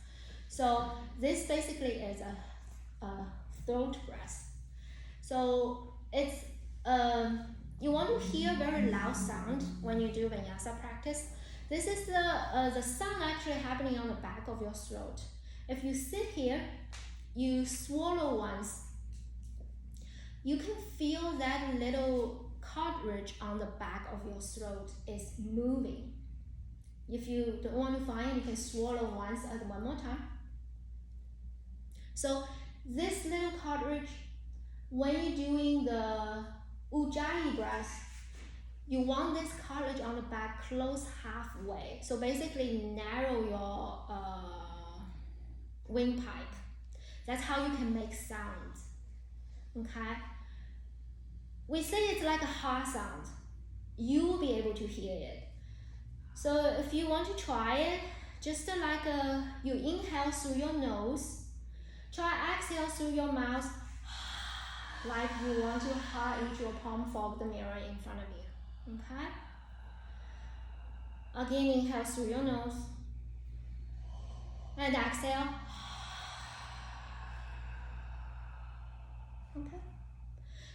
So this basically is a throat breath. So it's you want to hear very loud sound when you do Vinyasa practice. This is the sound actually happening on the back of your throat. If you sit here, you swallow once, you can feel that little cartilage on the back of your throat is moving. If you don't want to find it, you can swallow once and one more time. So this little cartilage, when you're doing the Ujjayi breath, you want this cartilage on the back close halfway. So basically narrow your windpipe. That's how you can make sounds. Okay? We say it's like a ha sound. You will be able to hear it. So if you want to try it, just like you inhale through your nose, try exhale through your mouth, like you want to ha into your palm fog the mirror in front of you. Okay? Again, inhale through your nose. And exhale. Okay?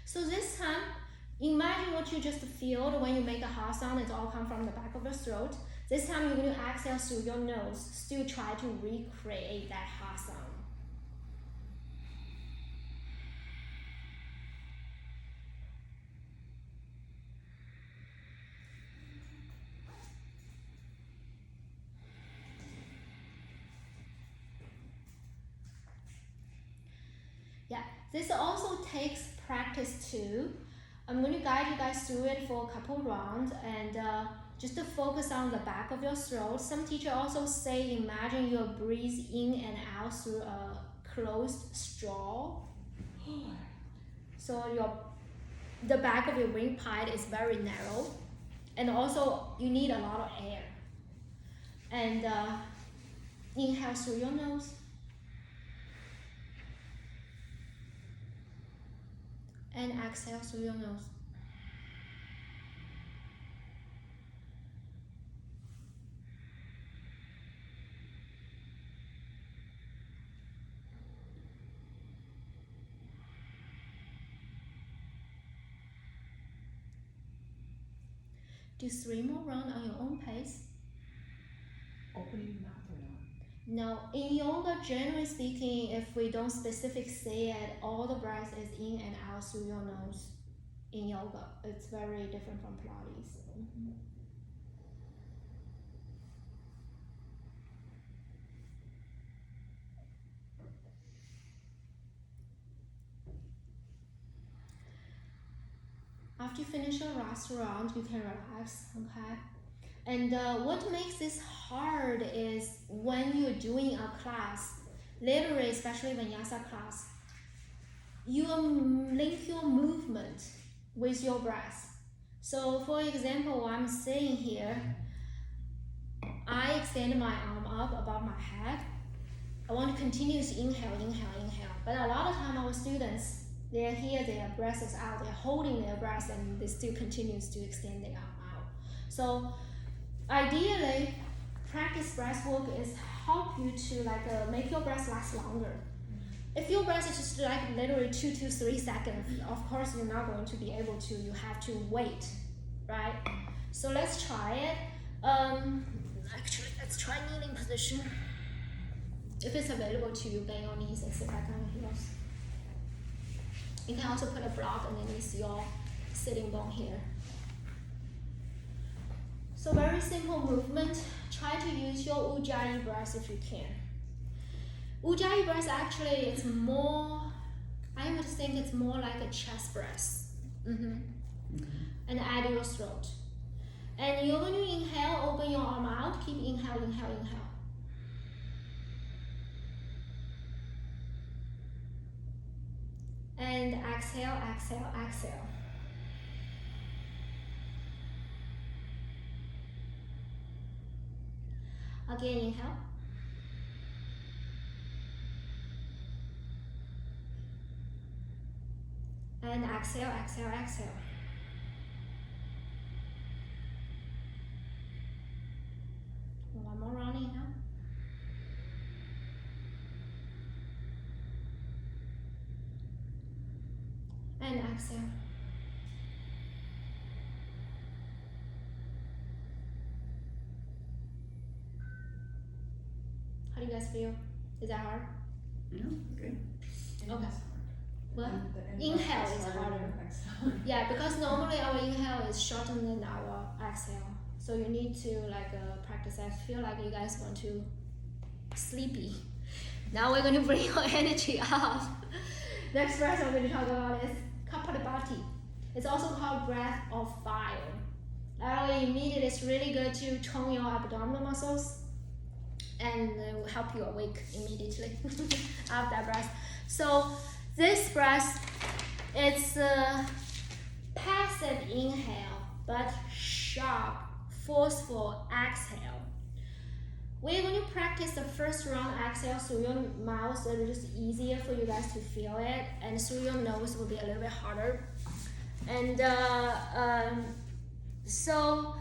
So this time, imagine what you just feel when you make a ha sound. It all comes from the back of your throat. This time you're going to exhale through your nose. Still try to recreate that ha sound. Yeah, this also takes practice too. I'm going to guide you guys through it for a couple rounds and just to focus on the back of your throat. Some teachers also say imagine you breathe in and out through a closed straw. So the back of your windpipe is very narrow, and also you need a lot of air. And inhale through your nose. And exhale through your nose. Do 3 more rounds on your own pace. Opening mouth or not? Now, in yoga, generally speaking, if we don't specifically say it, all the breath is in and out through your nose. In yoga, it's very different from Pilates. After you finish your last round, you can relax, okay? And what makes this hard is when you're doing a class, literally, especially Vinyasa class, you link your movement with your breath. So for example, while I'm sitting here, I extend my arm up above my head. I want to continuously inhale. But a lot of time our students, they're here, their breath is out, they're holding their breath and they still continues to extend their arm out. So ideally, practice breath work is help you to like make your breath last longer. If your breath is just like literally 2 to 3 seconds, of course you're not going to be able to. You have to wait, right? So let's try it. Actually, let's try kneeling position. If it's available to you, bend your knees and sit back on your heels. You can also put a block underneath your sitting bone here. So very simple movement. Try to use your Ujjayi breath if you can. Ujjayi breath actually is more, I would think it's more like a chest breath. And add your throat. And you're going to inhale, open your arm out, keep inhale, inhale, inhale. And exhale, exhale, exhale. Again, inhale. And exhale, exhale, exhale. One more round, inhale. And exhale. How do you guys feel? Is that hard? No, good. Okay. What? The Inhale is harder harder. than exhale. Yeah, because normally our inhale is shorter than our exhale. So you need to like practice. I feel like you guys want to sleepy. Now we're going to bring your energy up. Next breath I'm going to talk about is Kapalabhati. It's also called breath of fire. Not only immediately, it's really good to tone your abdominal muscles and it will help you awake immediately after that breath. So this breath, it's a passive inhale, but sharp, forceful exhale. We're going to practice the first round exhale through your mouth, so it's just easier for you guys to feel it, and through your nose will be a little bit harder. And so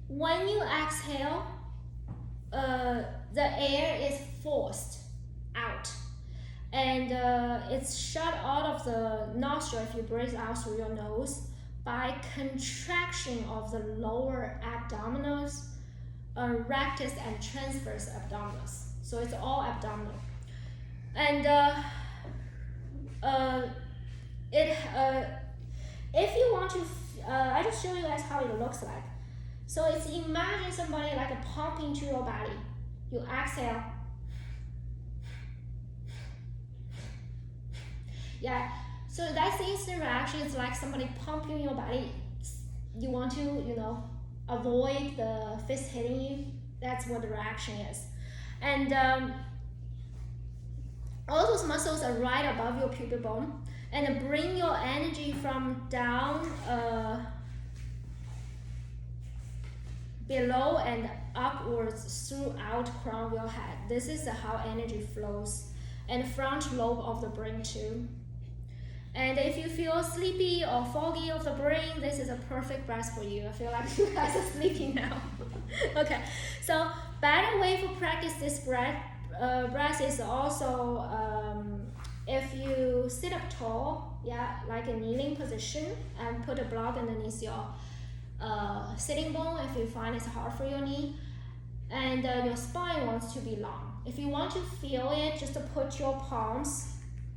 when you exhale, the air is forced out, and it's shut out of the nostril if you breathe out through your nose by contraction of the lower abdominals, rectus and transverse abdominals. So it's all abdominal. And if you want to, I just show you guys how it looks like. So it's imagine somebody like a pump into your body. You exhale. Yeah. So that's the instant reaction. It's like somebody pumping your body. You want to, avoid the fist hitting you. That's what the reaction is. And all those muscles are right above your pubic bone. And bring your energy from down below and upwards throughout crown of your head. This is how energy flows. And front lobe of the brain too. And if you feel sleepy or foggy of the brain, this is a perfect breath for you. I feel like you guys are sleeping now. Okay, so better way for practice this breath is also if you sit up tall, like a kneeling position, and put a block underneath your sitting bone if you find it's hard for your knee, and your spine wants to be long. If you want to feel it, just put your palms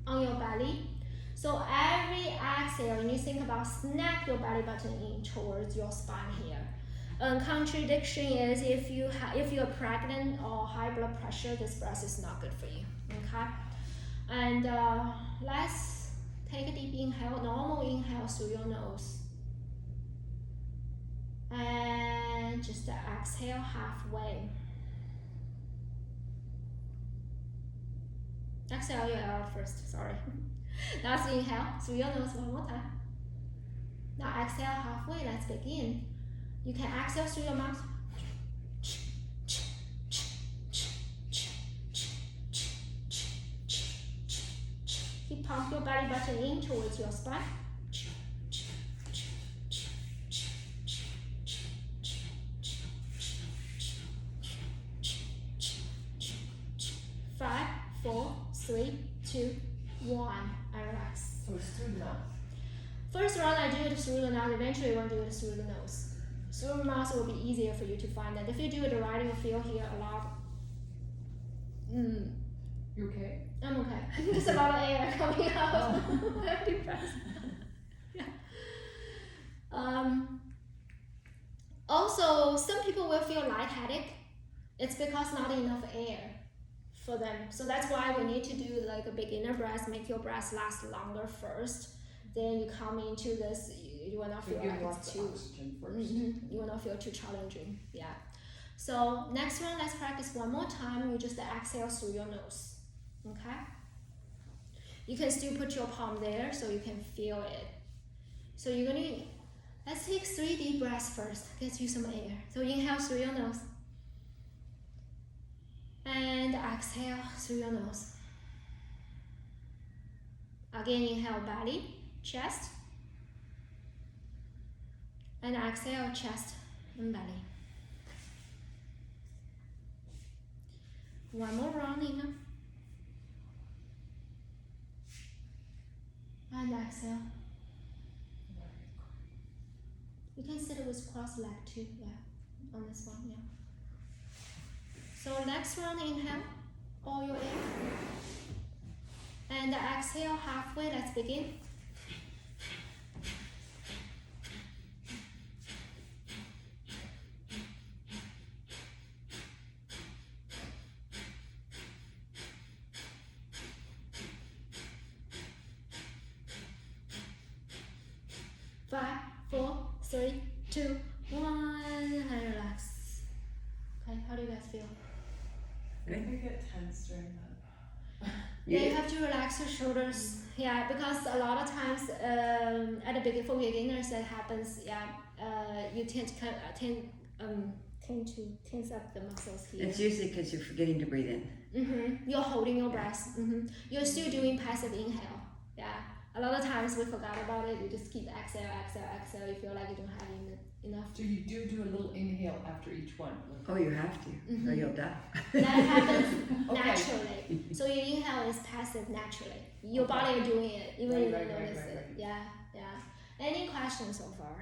on your belly. So every exhale, you think about snap your belly button in towards your spine here. Contradiction is if you're pregnant or high blood pressure, this breath is not good for you. Okay, and let's take a deep inhale, normal inhale through your nose, and just exhale halfway. Exhale your air out first. Sorry. Now inhale through your nose one more time. Now exhale halfway. Let's begin. You can exhale through your mouth. Keep pump your belly button in towards your spine. 3, 2, 1, and relax. So it's through the mouth. First round I do it through the mouth, eventually I want to do it through the nose. Through the mouth will be easier for you to find that. If you do it right, you'll feel here a lot. You okay? I'm okay. There's a lot of air coming out. I'm depressed. Yeah. Also, some people will feel lightheaded. It's because not enough air for them. So that's why we need to do like a beginner breath, make your breath last longer first. Then you come into this, you will not feel give like lots it's of too, oxygen first. you will not feel too challenging. Yeah. So next one, let's practice one more time. You just exhale through your nose. Okay? You can still put your palm there so you can feel it. So you're gonna, let's take 3 deep breaths first. Get you some air. So inhale through your nose. And exhale through your nose. Again, inhale belly, chest. And exhale chest and belly. One more round, inhale. And exhale. You can sit with cross leg too, yeah, on this one, yeah. So next round, inhale, all your air. And exhale halfway, let's begin. Five, 4, 3, 2, 1, and relax. Okay, how do you guys feel? I get tense during that. Yeah, you have to relax your shoulders. Yeah, because a lot of times at the beginning, for beginners, that happens. Yeah, you tend to tend to tense up the muscles here. It's usually because you're forgetting to breathe in. You're holding your breath. You're still doing passive inhale. Yeah. A lot of times we forgot about it. You just keep exhale, exhale, exhale. You feel like you don't have enough. So you do a little inhale after each one. Oh, you have to, or you'll die. That happens Okay. naturally. So your inhale is passive naturally. Your body is doing it, even you don't Right, notice it. right. Yeah, yeah. Any questions so far?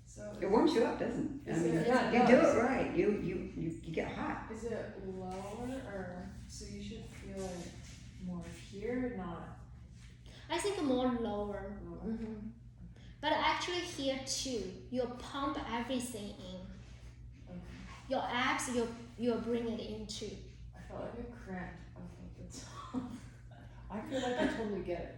So It warms you up, doesn't it? I mean, Yeah, it you do does. it right. You get hot. is it lower or so you should feel it more here, not I think more lower. lower? But actually here too, you pump everything in. Okay. Your abs, you bring it in too. I felt like a cramp. Okay, that's I feel like I totally get it.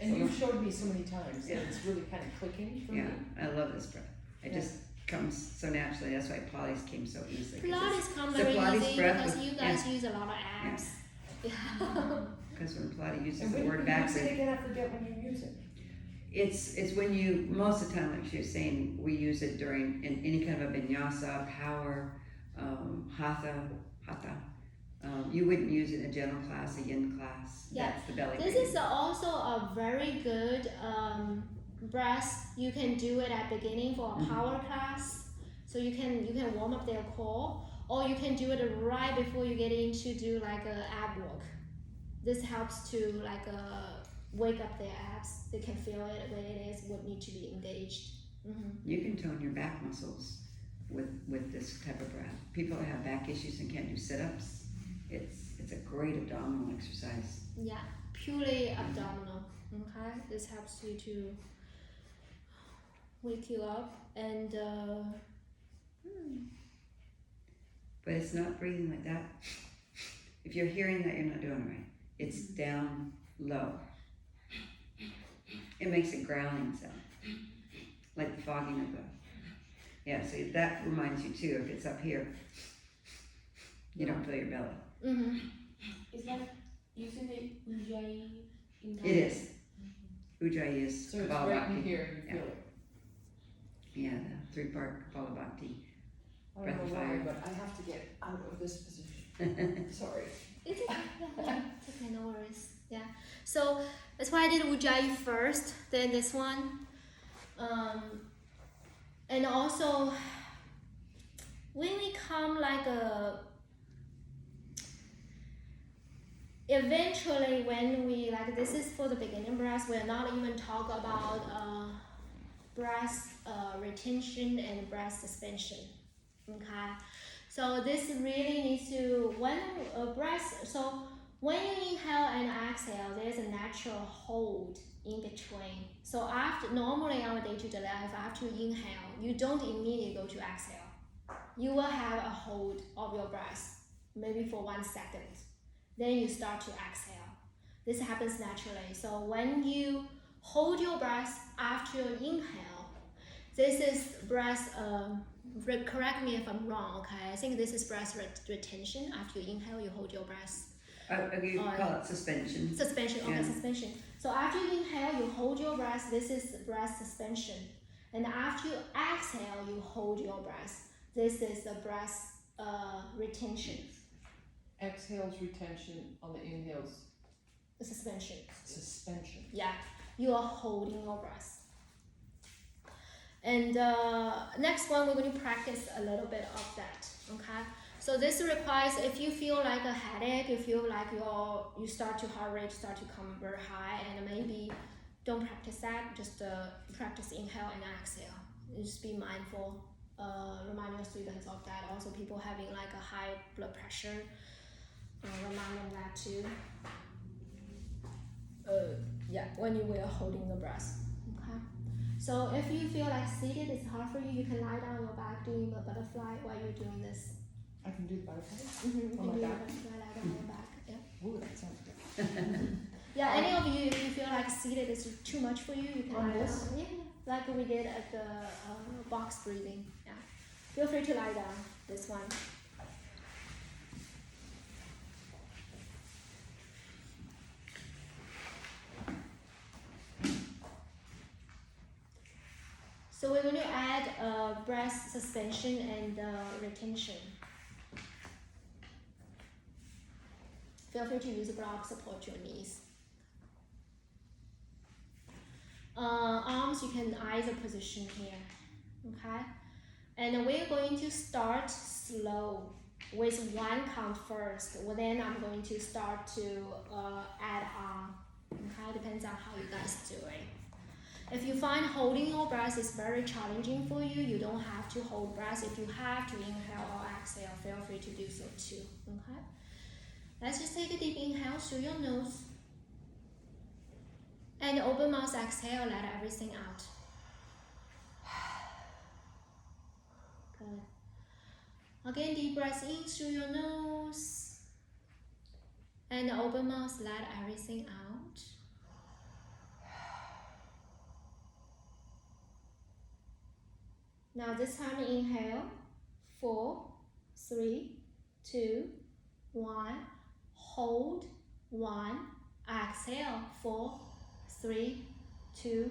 And you've showed me so many times Yeah. that it's really kind of clicking for Yeah, me. I love this breath. It Yeah. just comes so naturally. That's why Pilates came so easily. 'Cause Pilates come the very Pilates easy breath because with- you guys use a lot of abs. Yeah. Because when Pilates uses And the when word you use backward, it again, I forget when you use it. it's when you, most of the time, like she was saying, we use it during in any kind of a vinyasa, power, hatha. You wouldn't use it in a general class, a yin class. Yeah. That's the belly This breathing. is also a very good breath. You can do it at beginning for a power class, so you can warm up their core, or you can do it right before you get in to do like a ab work. This helps to like wake up their abs. They can feel it where it is, what need to be engaged. You can tone your back muscles with this type of breath. People that have back issues and can't do sit-ups, it's a great abdominal exercise. Yeah, purely abdominal. Okay, this helps you to wake you up and. But it's not breathing like that. If you're hearing that, you're not doing it right. It's down low. It makes a growling sound, like the fogging of the. Yeah, so that reminds you too. If it's up here, you don't feel your belly. Is that using the Ujjayi in It is. Ujjayi is So it's right in Kapalabhati. here, you feel it. Yeah, the 3-part Kapalabhati. I Breath don't of know why, fire. but I have to get out of this position. Sorry. It's okay. Yeah, it's okay, no worries. Yeah. So that's why I did Ujjayi first, then this one. And also when we come like eventually when we like this is for the beginning breath, we're not even talk about breath retention and breath suspension. Okay, so this really needs to when breath. So when you inhale and exhale, there's a natural hold in between. So after normally on a day-to-day life, after you inhale, you don't immediately go to exhale. You will have a hold of your breath, maybe for 1 second. Then you start to exhale. This happens naturally. So when you hold your breath after you inhale, this is breath, correct me if I'm wrong, okay? I think this is breath retention. After you inhale, you hold your breath. You call it suspension. Suspension, okay, Yeah. suspension. So after you inhale, you hold your breath. This is breath suspension. And after you exhale, you hold your breath. This is the breath retention. Exhales retention, on the inhales Suspension. suspension. Yeah, you are holding your breath. And next one, we're going to practice a little bit of that. Okay. So this requires if you feel like a headache, you feel like you start to heart rate start to come very high, and maybe don't practice that. Just practice inhale and exhale. Just be mindful. Remind your students of that. Also, people having like a high blood pressure, remind them that too. Yeah, when you were holding the breath. Okay. So if you feel like seated is hard for you, you can lie down on your back doing the butterfly while you're doing this. I can do the butterfly. You On can my do the back? butterfly, lie down on your back. Yeah. Ooh, that sounds good. Yeah. Any of you, if you feel like seated is too much for you, you can On lie this? down. Yeah, like we did at the box breathing. Yeah. Feel free to lie down. This one. So we're going to add breath suspension and retention. Feel free to use a block, support your knees. Arms, you can either position here, okay? And we're going to start slow with 1 count first. Well, then I'm going to start to add on, okay? Depends on how you guys do it. If you find holding your breath is very challenging for you, you don't have to hold breath. If you have to inhale or exhale, feel free to do so too, okay? Let's just take a deep inhale through your nose. And open mouth exhale, let everything out. Good. Again, deep breath in through your nose. And open mouth, let everything out. Now this time inhale. 4, 3, 2, 1. Hold. 1. Exhale. 4, 3, 2,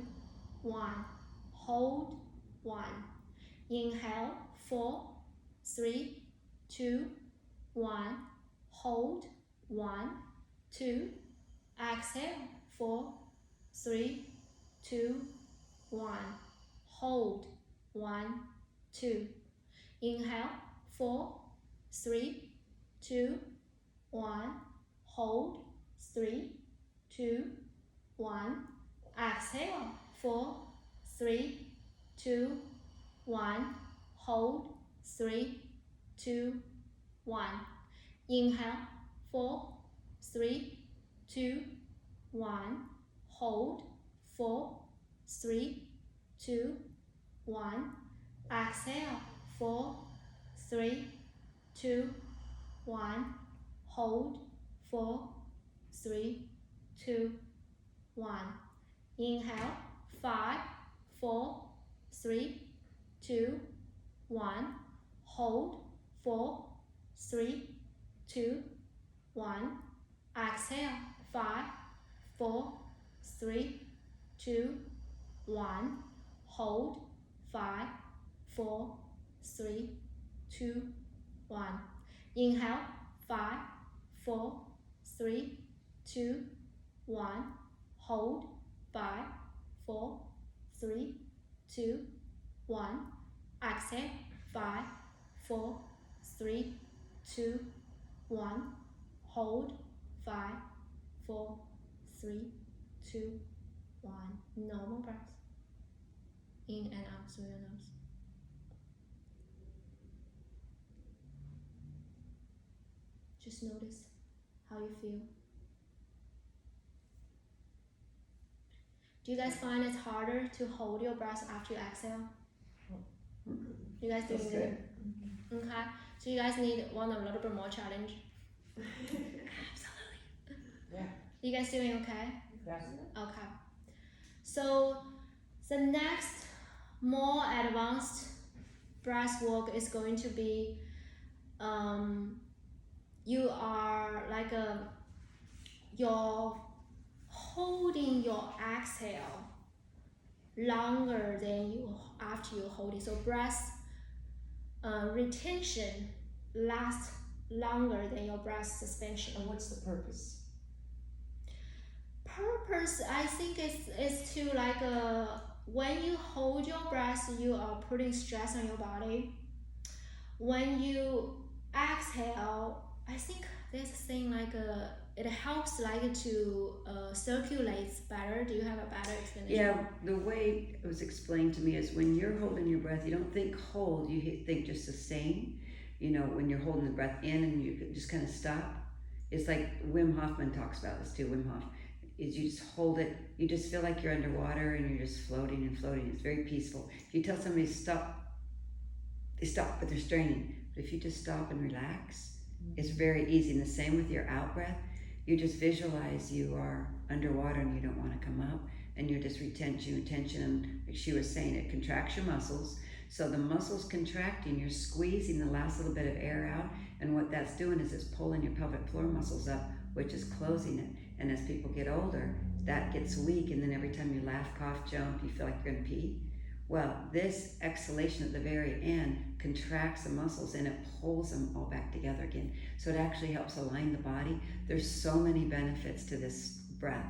1. Hold. 1. Inhale. 4, 3, 2, 1. Hold. 1, 2. Exhale. 4, 3, 2, 1. Hold. 1, 2. Inhale. 4, 3, 2, 1. Hold. 3, 2, 1. Exhale. 4, 3, 2, 1. Hold. 3, 2, 1. Inhale. 4, 3, 2, 1. Hold. 4, 3, 2, 1. Exhale. 4, 3, 2, 1. Hold. 4, 3, 2, 1. Inhale. 5, 4, 3, 2, 1. Hold. 4, 3, 2, 1. Exhale. 5, 4, 3, 2, 1. Hold. 5, 4, 3, 2, 1. Inhale. 5, 4, 3, 2, 1. Hold. 5, 4, 3, 2, 1. Exhale. 5, 4, 3, 2, 1. Hold. 5, 4, 3, 2, 1. Normal breath. In and out through your nose. Just notice how you feel. Do you guys find it harder to hold your breath after you exhale? You guys doing it? Okay. So you guys want a little bit more challenge? Absolutely. Yeah. You guys doing okay? Yes. Okay. So the next more advanced breath work is going to be you are like you're holding your exhale longer than you after you hold it. So breath retention lasts longer than your breath suspension. And what's the purpose? Purpose, I think, is to like when you hold your breath, you are putting stress on your body. When you exhale, I think there's a thing like it helps like to circulate better. Do you have a better explanation? Yeah, the way it was explained to me is when you're holding your breath, you don't think hold, you think just sustain. You know, when you're holding the breath in and you just kind of stop. It's like Wim Hofman talks about this too, Wim Hof. Is you just hold it, you just feel like you're underwater and you're just floating and floating. It's very peaceful. If you tell somebody to stop, they stop, but they're straining. But if you just stop and relax, it's very easy. And the same with your out breath. You just visualize you are underwater and you don't want to come up, and you're just retention, and like she was saying, it contracts your muscles. So the muscles contracting, you're squeezing the last little bit of air out, and what that's doing is it's pulling your pelvic floor muscles up, which is closing it. And as people get older, that gets weak, and then every time you laugh, cough, jump, you feel like you're gonna pee. Well, this exhalation at the very end contracts the muscles and it pulls them all back together again. So it actually helps align the body. There's so many benefits to this breath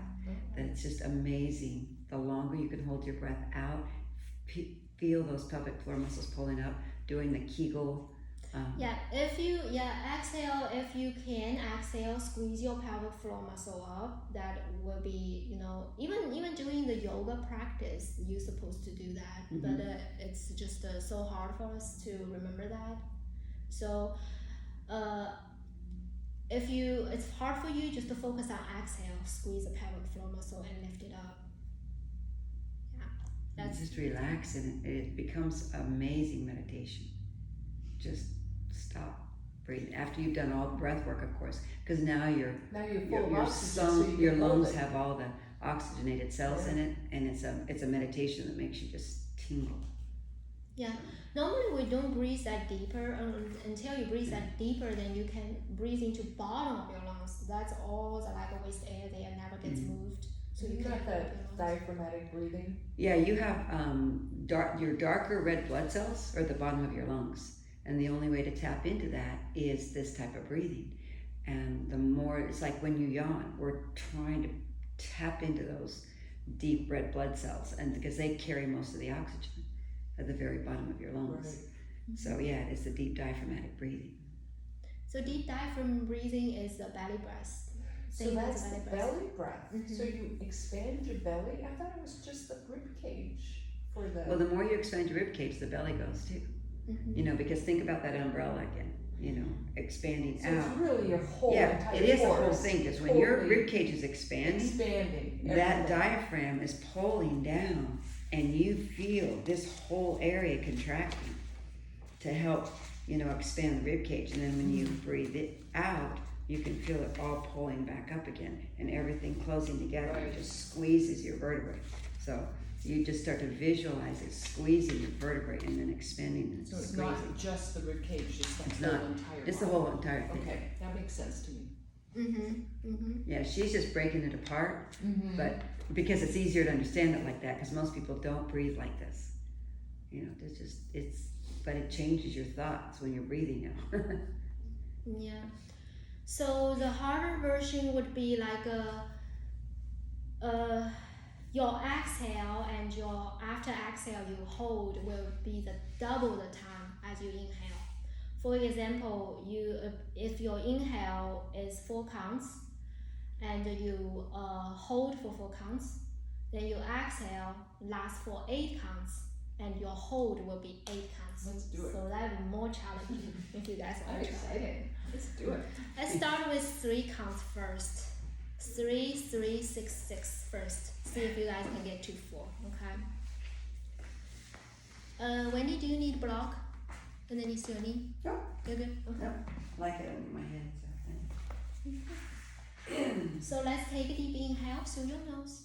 that it's just amazing. The longer you can hold your breath out, feel those pelvic floor muscles pulling up, doing the Kegel. Exhale. If you can exhale, squeeze your pelvic floor muscle up. That will be, even doing the yoga practice, you're supposed to do that. Mm-hmm. But it's just so hard for us to remember that. So, if it's hard for you, just to focus on exhale, squeeze the pelvic floor muscle and lift it up. Yeah, that's just relax, and it becomes amazing meditation. Just stop breathing after you've done all the breath work, of course, because now you're full of oxygen, so you your can hold lungs it. have all the oxygenated cells in it, and it's a meditation that makes you just tingle. Yeah. Normally we don't breathe that deeper until you breathe that deeper. Then you can breathe into bottom of your lungs. That's all the like waste air there never gets moved. So you Isn't can that that diaphragmatic breathing? Yeah, you have your darker red blood cells are at the bottom of your lungs. And the only way to tap into that is this type of breathing. And the more, it's like when you yawn, we're trying to tap into those deep red blood cells, and because they carry most of the oxygen at the very bottom of your lungs. Right. So yeah, it's the deep diaphragmatic breathing. So deep diaphragm breathing is the belly breath. So that's the belly breath. Mm-hmm. So you expand your belly? I thought it was just the rib cage for the... Well, the more you expand your rib cage, the belly goes too. Mm-hmm. Because think about that umbrella again, expanding so out. It's really your whole entire it is force. The whole thing, because when your rib cage is expanding, that diaphragm is pulling down, and you feel this whole area contracting to help, expand the rib cage. And then when you breathe it out, you can feel it all pulling back up again, and everything closing together. Right. It just squeezes your vertebrae. So you just start to visualize it squeezing your vertebrae and then expanding and So squeezing. it's not just the rib cage, it's the It's whole not. entire It's the body. whole entire thing. Okay, that makes sense to me. Yeah, she's just breaking it apart, but because it's easier to understand it like that, because most people don't breathe like this. But it changes your thoughts when you're breathing now. Yeah. So the harder version would be like your exhale and your after exhale you hold will be the double the time as you inhale. For example, if your inhale is 4 counts, and you hold for 4 counts. Then you exhale, last for 8 counts, and your hold will be 8 counts. Let's do it. So that will be more challenging if you guys I'm want to try. excited. Let's do it. Let's start with 3 counts first. 3, 3, 6, 6 first. See if you guys can get to 4, okay? Wendy, do you need block? And then it's your knee? No. You're good? Okay. No. I like it under my head, so. So let's take a deep inhale through your nose.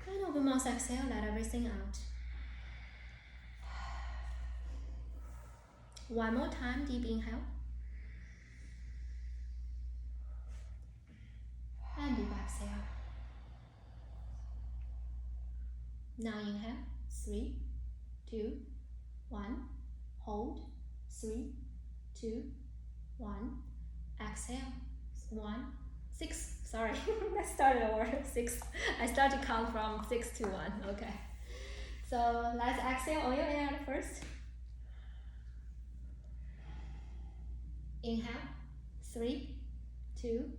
And open mouth exhale, let everything out. One more time, deep inhale. And deep exhale. Now inhale, 3, 2, 1. Hold, 3, 2, 1. Exhale, 1, 6. Sorry, let's start over. 6. I start to count from 6 to 1. Okay. So let's exhale all your air first. Inhale, 3, 2,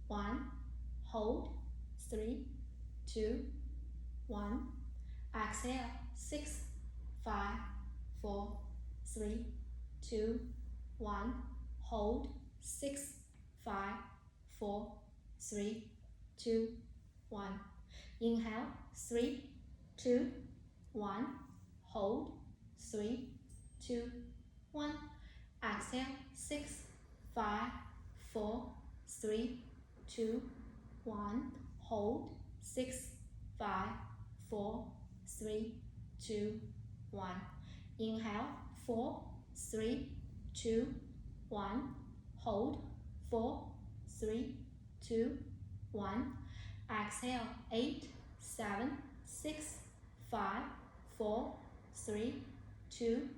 1. Hold, 3, 2, 1. Exhale, 6, 5, 4, 3, 2, 1. Hold, 6, 5, 4, 3, 2, 1. Inhale, 3, 2, 1. Hold, 3, 2, 1. Exhale, 6, 5, 4, 3, 2, 1. Hold, 6, 5, 4, 3, 2, 1. Inhale, 4, 3, 2, 1. Hold, 4, 3, 2, 1. Exhale, 8, 7, 6, 5, 4, 3, 2,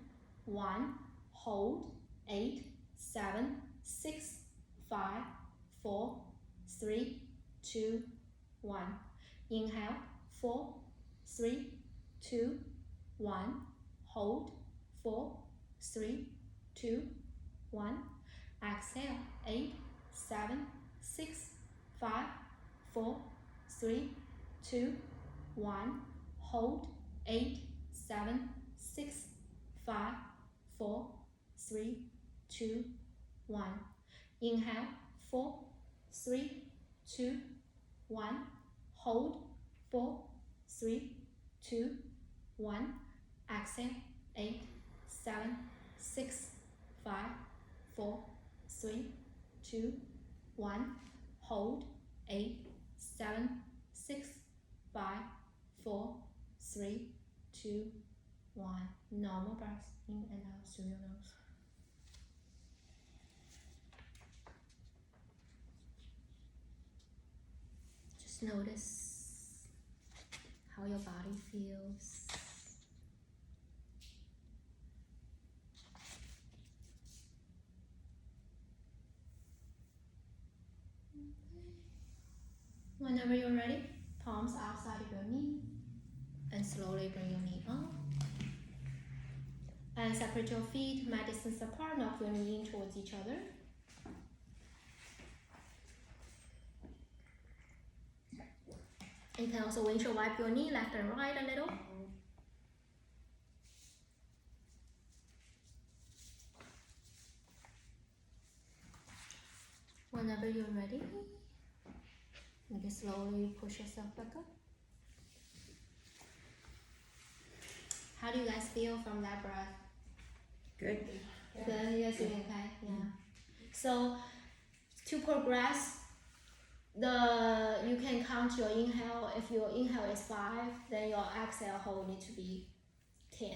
1. Hold, 8, 7, 6, 5, 4, 3, 2, 1. Inhale, 4, 3, 2, 1. Hold, 4, 3, 2, 1. Exhale, 8, 7, 6, 5, 4, 3, 2, 1. Hold, 8, 7, 6, 5, 4, 3, 2, 1. Inhale, 4, 3, 2, 1. Hold, 4, 3, 2, 1. Exhale, 8, 7, 6, 5, 4, 3, 2, 1. Hold, 8, 7, 6, 5, 4, 3, 2, 1. Normal breath in and out through your nose. Just notice how your body feels. Whenever you're ready, palms outside of your knee, and slowly bring your knee up. And separate your feet, mat distance apart, knock your knee in towards each other. You can also windshield wipe your knee left and right a little. Whenever you're ready, you can slowly push yourself back up. How do you guys feel from that breath? Good. Good, you guys doing okay? Yeah. So to progress, you can count your inhale. If your inhale is 5, then your exhale hold need to be 10.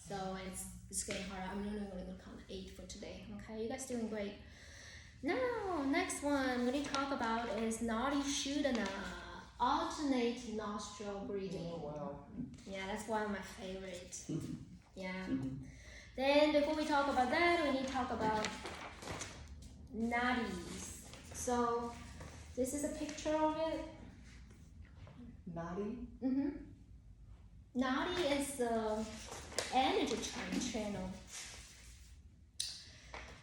So it's getting harder. I'm only going to count 8 for today. Okay, you guys doing great. Now, next one we need to talk about is Nadi Shodhana, alternate nostril breathing. Oh, wow. Yeah, that's one of my favorite. Yeah. Then before we talk about that, we need to talk about nadis. So this is a picture of it. Nadi? Mm-hmm. Nadi is the energy channel.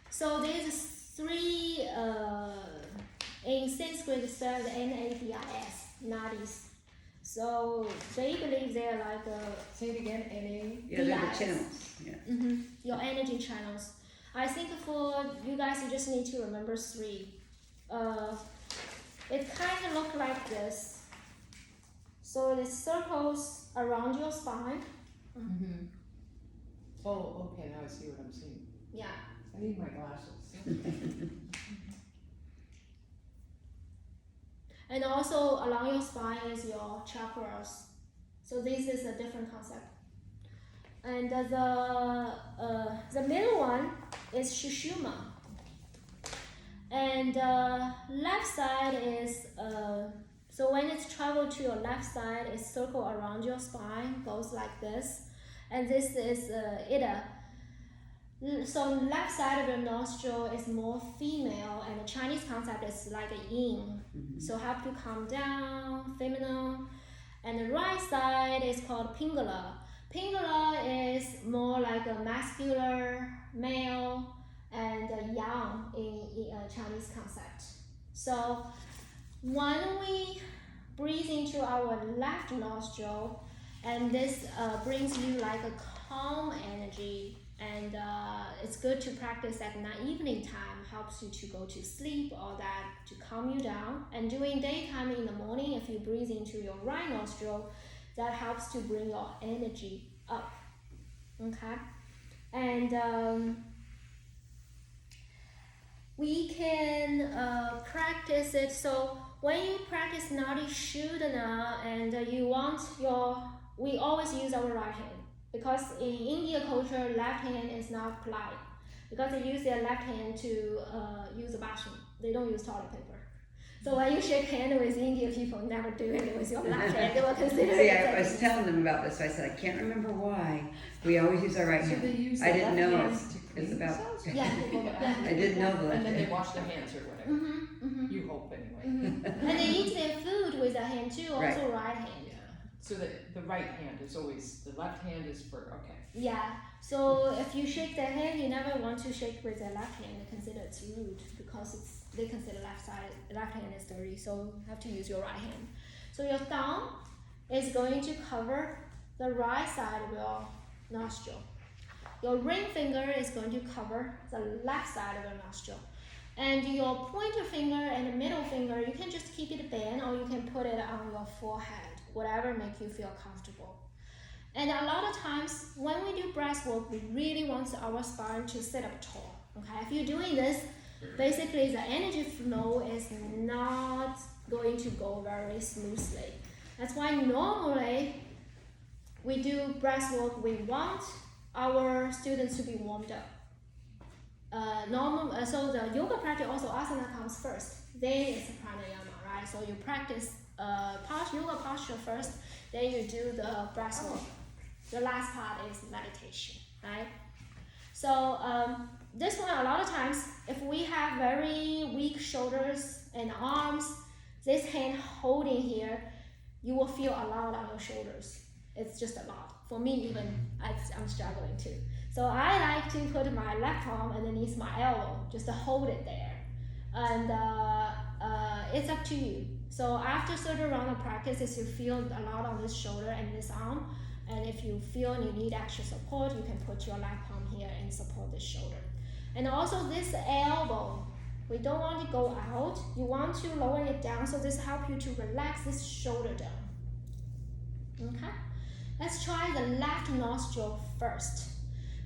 So there's 3 In Sanskrit, it's spelled Nadis, nadis. So they believe they're like Say it again, N-A? Yeah, they're the Yes. channels. Yeah. your energy channels. I think for you guys, you just need to remember 3. It kind of look like this. So the circles around your spine. Mm-hmm. Oh, okay, now I see what I'm seeing. Yeah. I need my glasses. And also along your spine is your chakras. So this is a different concept. And the middle one is Shushuma. And left side is so when it's traveled to your left side, it's circle around your spine, goes like this. And this is Ida. So left side of your nostril is more female, and the Chinese concept is like a yin. So have to come down, feminine. And the right side is called Pingala. Pingala is more like a muscular male and yang in Chinese concept. So when we breathe into our left nostril, and this brings you like a calm energy, and it's good to practice at night, evening time, helps you to go to sleep or that to calm you down. And during daytime in the morning, if you breathe into your right nostril, that helps to bring your energy up. Okay, and we can practice it. So when you practice Nadi Shodhana and you want we always use our right hand, because in India culture, left hand is not polite, because they use their left hand to use the bathroom. They don't use toilet paper. So when you shake hand with Indian people, never do it with your left hand. They will consider See, it. I was telling them about this. So I said, I can't remember why we always use our right So hand. they use I the didn't left know hand it's- to it's clean about- themselves? Yeah. I didn't know the left And then they hand. wash their hands or whatever. You hope anyway. And they eat their food with the hand too, also right hand. Yeah. So the right hand is always, the left hand is for, okay. Yeah. So if you shake their hand, you never want to shake with their left hand. They consider it's rude, because they consider left hand is dirty. So you have to use your right hand. So your thumb is going to cover the right side of your nostril. Your ring finger is going to cover the left side of your nostril. And your pointer finger and the middle finger, you can just keep it bent, or you can put it on your forehead, whatever makes you feel comfortable. And a lot of times when we do breath work, we really want our spine to sit up tall. Okay, if you're doing this, basically the energy flow is not going to go very smoothly. That's why normally we do breath work, we want our students to be warmed up. So the yoga practice also asana comes first, then it's pranayama, right? So you practice yoga posture first, then you do the breath work. The last part is meditation, right? So this one, a lot of times, if we have very weak shoulders and arms, this hand holding here, you will feel a lot on your shoulders. It's just a lot. For me, even I'm struggling too. So I like to put my left arm underneath my elbow, just to hold it there. And it's up to you. So after certain round of practices, you feel a lot on this shoulder and this arm. And if you feel you need extra support, you can put your left palm here and support the shoulder. And also this elbow, we don't want to go out. You want to lower it down, so this helps you to relax this shoulder down. Okay? Let's try the left nostril first.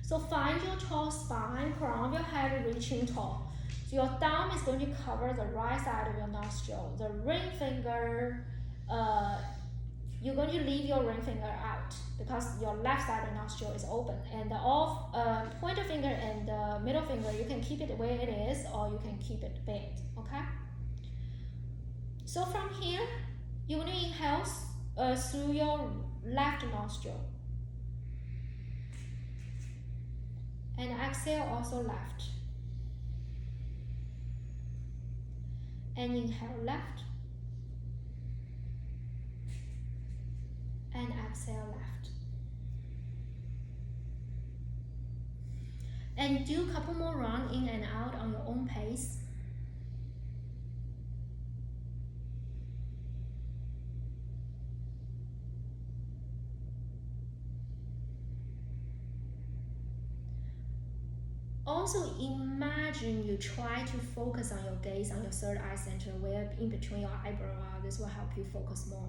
So find your tall spine, crown of your head reaching tall. So your thumb is going to cover the right side of your nostril. The ring finger, you're going to leave your ring finger out because your left side of the nostril is open. And the pointer finger and the middle finger, you can keep it where it is, or you can keep it bent, okay? So from here, you're going to inhale through your left nostril. And exhale also left. And inhale left. And exhale left. And do a couple more rounds in and out on your own pace. also imagine you try to focus on your gaze on your third eye center, where in between your eyebrow. This will help you focus more.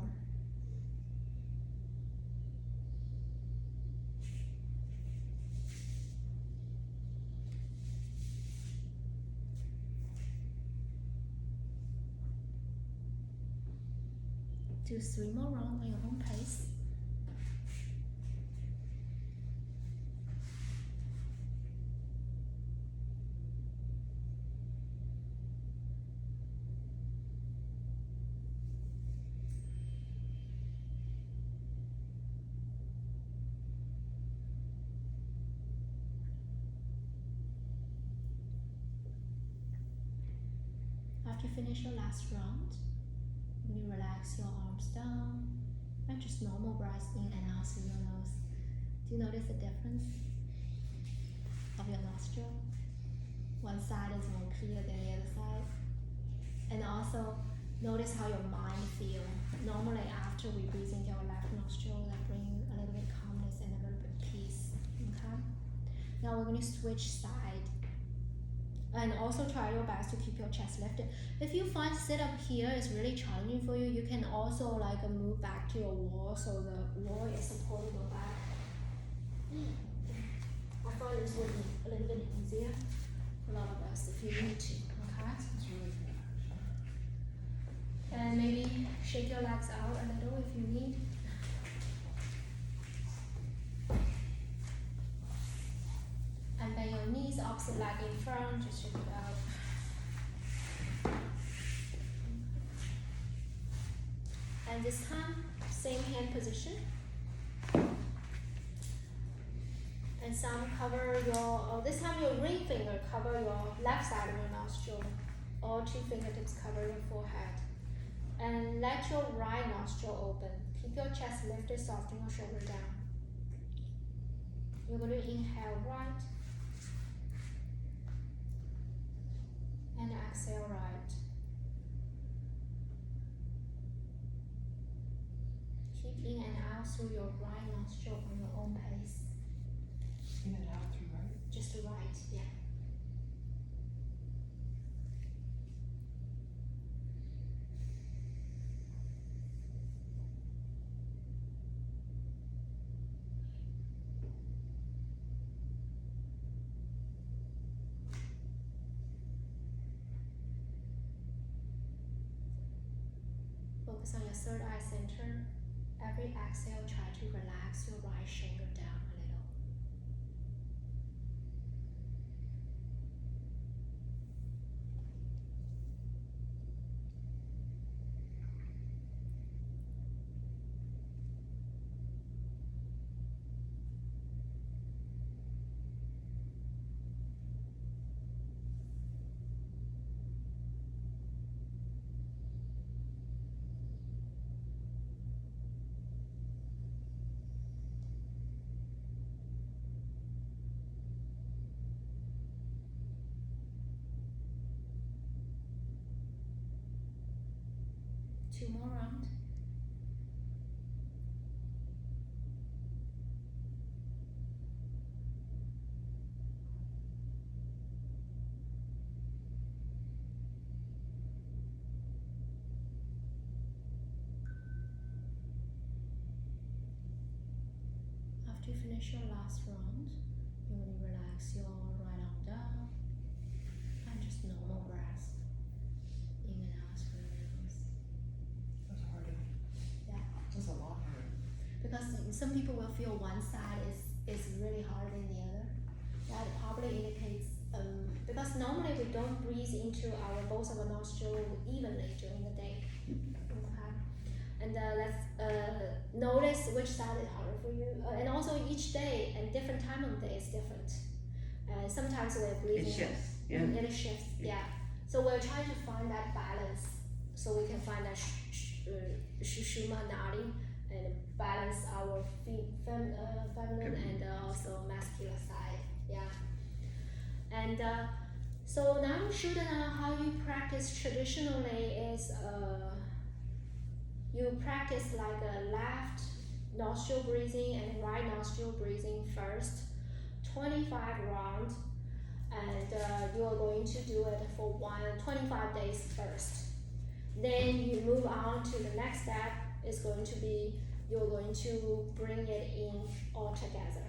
Do 3 more rounds on your own pace. After you finish your last round, you relax your arms down and just normal breath in and out through your nose. Do you notice the difference of your nostril? One side is more clear than the other side. And also notice how your mind feels. Normally after we breathe into our left nostril, that brings a little bit calmness and a little bit peace. Okay? Now we're going to switch side. And also try your best to keep your chest lifted. If you find sit up here is really challenging for you, you can also like move back to your wall so the wall is supporting your back. I find this would be a little bit easier for a lot of us if you need to. Okay? It's really good. And maybe shake your legs out a little if you need. And bend your knees opposite leg in front, just shake it out. And this time, same hand position. And some cover your, this time your ring finger cover your left side of your nostril. All 2 fingertips cover your forehead. And let your right nostril open. Keep your chest lifted, soften your shoulder down. You're going to inhale right. And exhale right. Keep in and out through your right nostril on your own pace. In and out through right? Just right, yeah. Focus on your third eye center. Every exhale, try to relax your right shoulder down a little. Two more rounds. After you finish your last round, you're going to relax your right arm down and just normal breath in and out through your nose. That's harder. Yeah. That's a lot harder. Because some people will feel one side is really harder than the other. That probably indicates because normally we don't breathe into our both of our nostrils evenly during the day. Okay. And let's notice which side is harder for you. And also each day and different time of day is different. Sometimes we're breathing. It shifts. Yeah. It shifts. Yeah. So we're trying to find that balance, so we can find that Shushuma Nadi and balance our feminine and also masculine side. Yeah. And so now Shudana, how you practice traditionally is you practice like a left nostril breathing and right nostril breathing first, 25 rounds, and you are going to do it for 25 days first. Then you move on to the next step. Is going to be you're going to bring it in all together.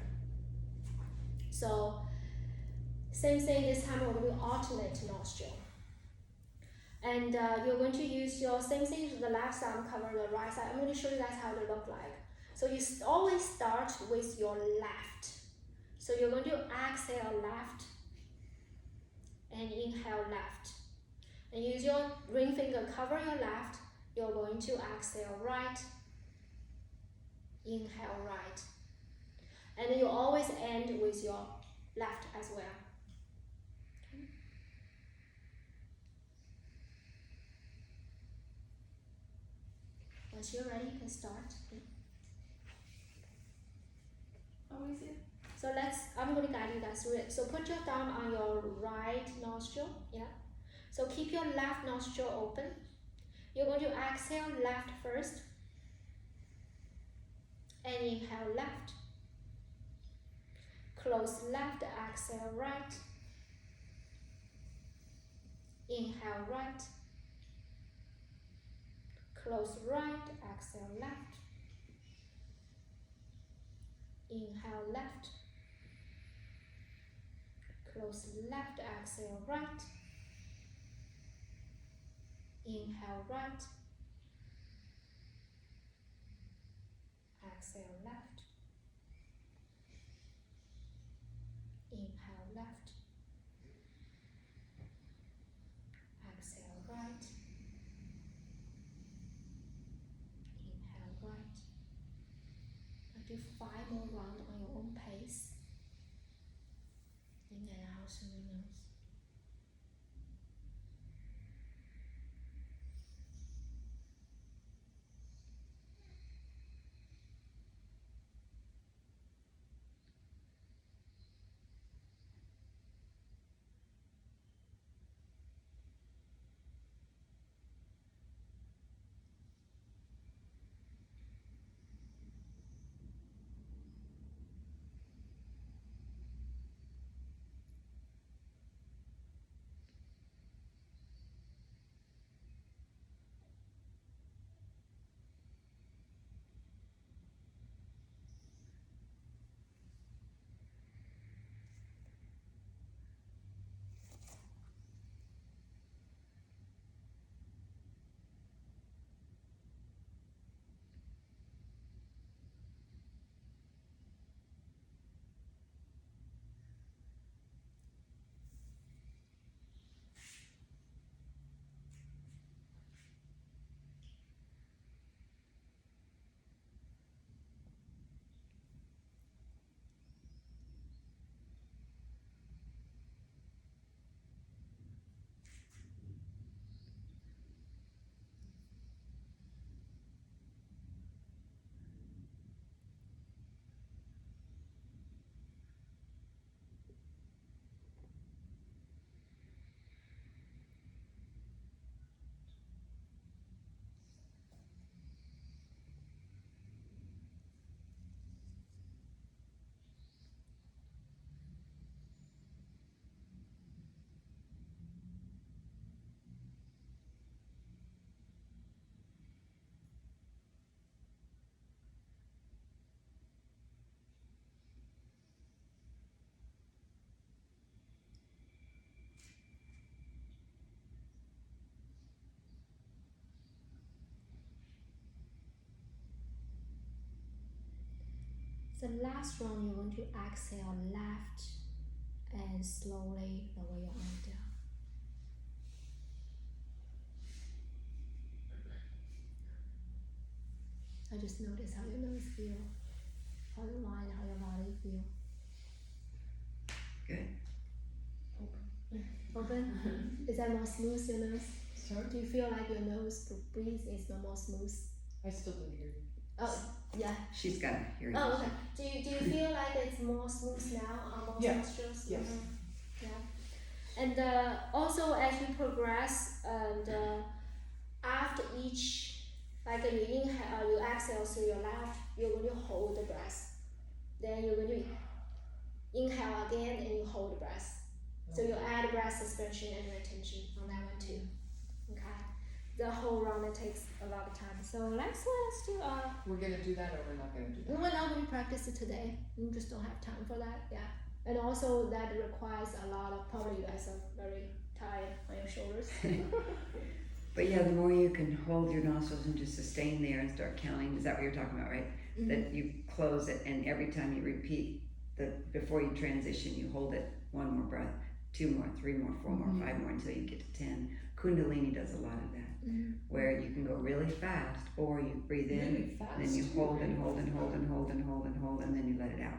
So same thing this time. We're going to alternate nostril, and you're going to use your same thing to the left side and cover the right side. I'm going to show you guys how they look like. So you always start with your left. So you're going to exhale left and inhale left. And use your ring finger, cover your left. You're going to exhale right, inhale right. And then you always end with your left as well. Okay. Once you're ready, you can start. How is it? So I'm going to guide you guys through it. So put your thumb on your right nostril, yeah. So keep your left nostril open. You're going to exhale left first. And inhale left. Close left, exhale right. Inhale right. Close right, exhale left. Inhale left. Close left, exhale right. Inhale right. Exhale left. Inhale left. Exhale right. Inhale right. Now do 5 more rounds on your own pace. In and out through the nose. The last round, you're going to exhale left and slowly lower your arm down. I just notice how your nose feel, how your mind, how your body feel. Good. Open? Is that more smooth, your nose? Sorry? Do you feel like your nose breathe is the more smooth? I still didn't hear you. Oh, yeah. She's got it. Here Oh, okay. Do you feel like it's more smooth now on both Yeah. nostrils? Yes. Yeah. And also as you progress, and after each, like you inhale, you exhale through your left, you're going to hold the breath. Then you're going to inhale again and you hold the breath. So you add breath suspension and retention on that one too. Okay. The whole round it takes a lot of time. So let's do We're gonna do that or we're not gonna do that? we're not going to practice it today. We just don't have time for that. Yeah. And also that requires a lot of, probably you guys are very tired on your shoulders. But yeah, the more you can hold your nostrils and just sustain there and start counting, is that what you're talking about, right? Mhm. That you close it and every time you repeat before you transition, you hold it one more breath, 2 more, 3 more, 4 more, 5 more until you get to 10. Kundalini does a lot of that, where you can go really fast or you breathe in Really fast, and then you too, hold right? and hold and hold and hold and hold and hold and then you let it out.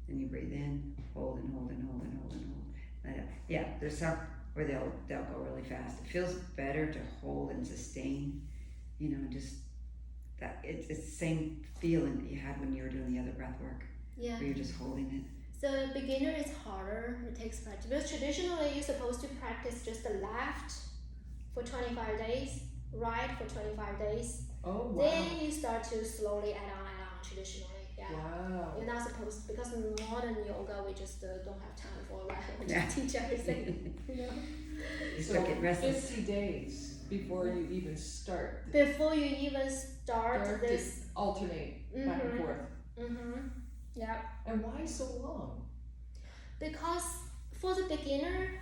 Then you breathe in, hold and hold and hold and hold and hold. Let it out. Yeah, there's some where they'll go really fast. It feels better to hold and sustain, you know, just that it's the same feeling that you had when you were doing the other breath work, Yeah. where you're just holding it. So beginner is harder. It takes practice. Because traditionally you're supposed to practice just the left for 25 days, right for 25 days. Oh, wow. Then you start to slowly add on traditionally. Yeah. Wow. You're not supposed to, because in modern yoga we just don't have time for that. We Yeah. just teach everything. You know? You start getting restless. 50 days before you even start. Before you even start Start this. to alternate back and forth. Yeah. And why so long? Because for the beginner,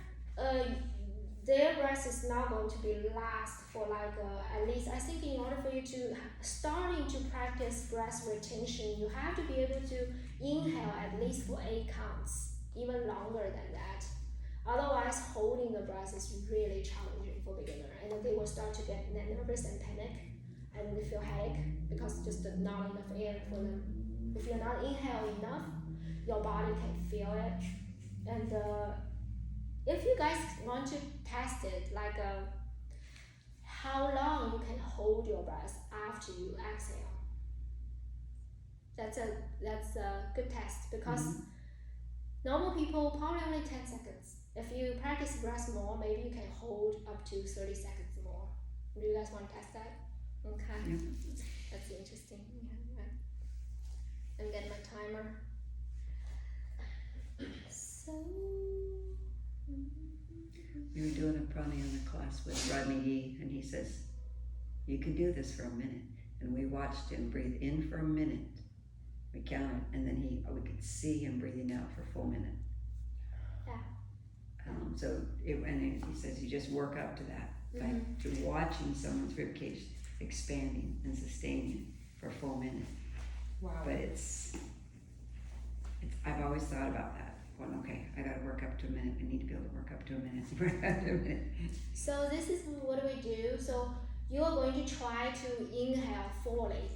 their breath is not going to be last for like at least, I think in order for you to starting to practice breath retention, you have to be able to inhale at least for 8 counts, even longer than that. Otherwise, holding the breath is really challenging for beginner, and then they will start to get nervous and panic, and they feel headache because just not enough air for them. If you're not inhale enough, your body can feel it. And if you guys want to test it, like how long you can hold your breath after you exhale, that's a good test, because normal people probably only 10 seconds. If you practice breath more, maybe you can hold up to 30 seconds more. Do you guys want to test that? Okay. Yeah. That's interesting. Yeah, right. I'm getting my timer. So. We were doing a pranayama class with Rodney Yee, and he says, you can do this for a minute. And we watched him breathe in for a minute. We counted, and then we could see him breathing out for a full minute. Yeah. And he says you just work up to that, to watching someone's ribcage expanding and sustaining for a full minute. Wow. But it's I've always thought about that. Going, okay, I gotta work up to a minute. I need to be able to work up to a minute. Work up to a minute. So this is what we do. So you are going to try to inhale fully,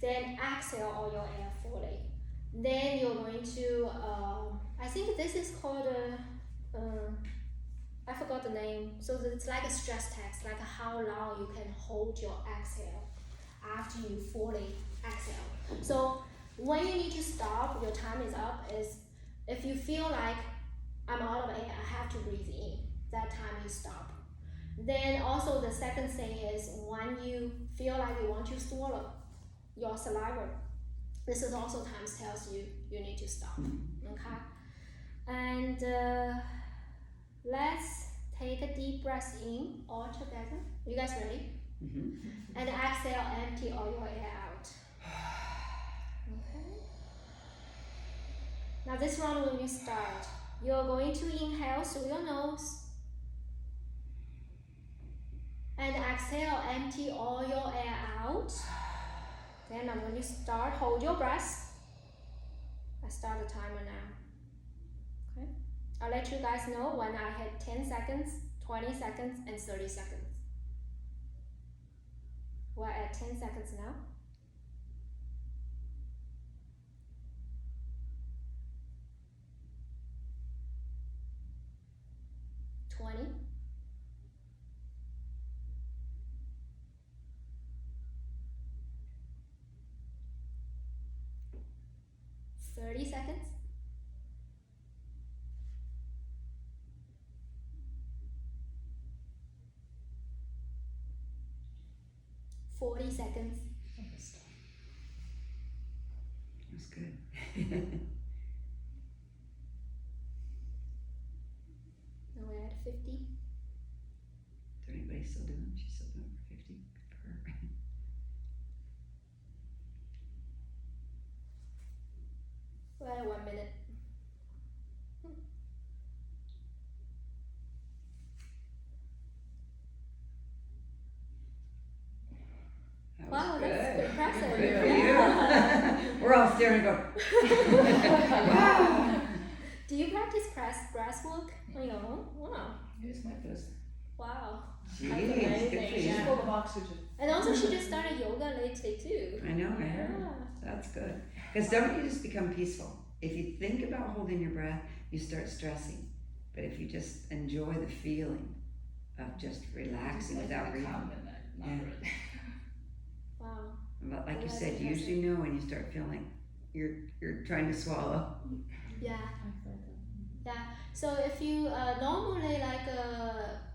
then exhale all your air fully. Then you're going to, I think this is called I forgot the name. So it's like a stress test, like how long you can hold your exhale after you fully exhale. So when you need to stop, your time is up, is if you feel like I'm out of air, I have to breathe in, that time you stop. Then also the second thing is when you feel like you want to swallow your saliva, this is also times tells you you need to stop. Okay? And let's take a deep breath in all together. You guys ready? And exhale, empty all your air out. Okay. Now this round when you start, you're going to inhale through your nose. And exhale, empty all your air out. Then I'm going to start, hold your breath. I start the timer now. Okay? I'll let you guys know when I hit 10 seconds, 20 seconds, and 30 seconds. We're at 10 seconds now. 20. 30 seconds. 40 seconds. That's good. Now we're at 50. Is there anybody still doing it? She's still doing it for 50. Good for her. We're at 1 minute. That was Wow, good. that's impressive. Good for Yeah. you. We're all staring and going, wow. Do you practice breath work on your own? Wow. Here's my first. Wow. Jeez, That's good for amazing, you. She's yeah. full of oxygen. And also she just started yoga lately too. I know, I Yeah. heard. That's good. Because don't you just become peaceful? If you think about holding your breath, you start stressing. But if you just enjoy the feeling of just relaxing without breathing. Not Yeah. really. Wow. But like you That's said, you impressive. usually know when you start feeling like you're trying to swallow. Yeah. I felt that. Yeah. So if you normally like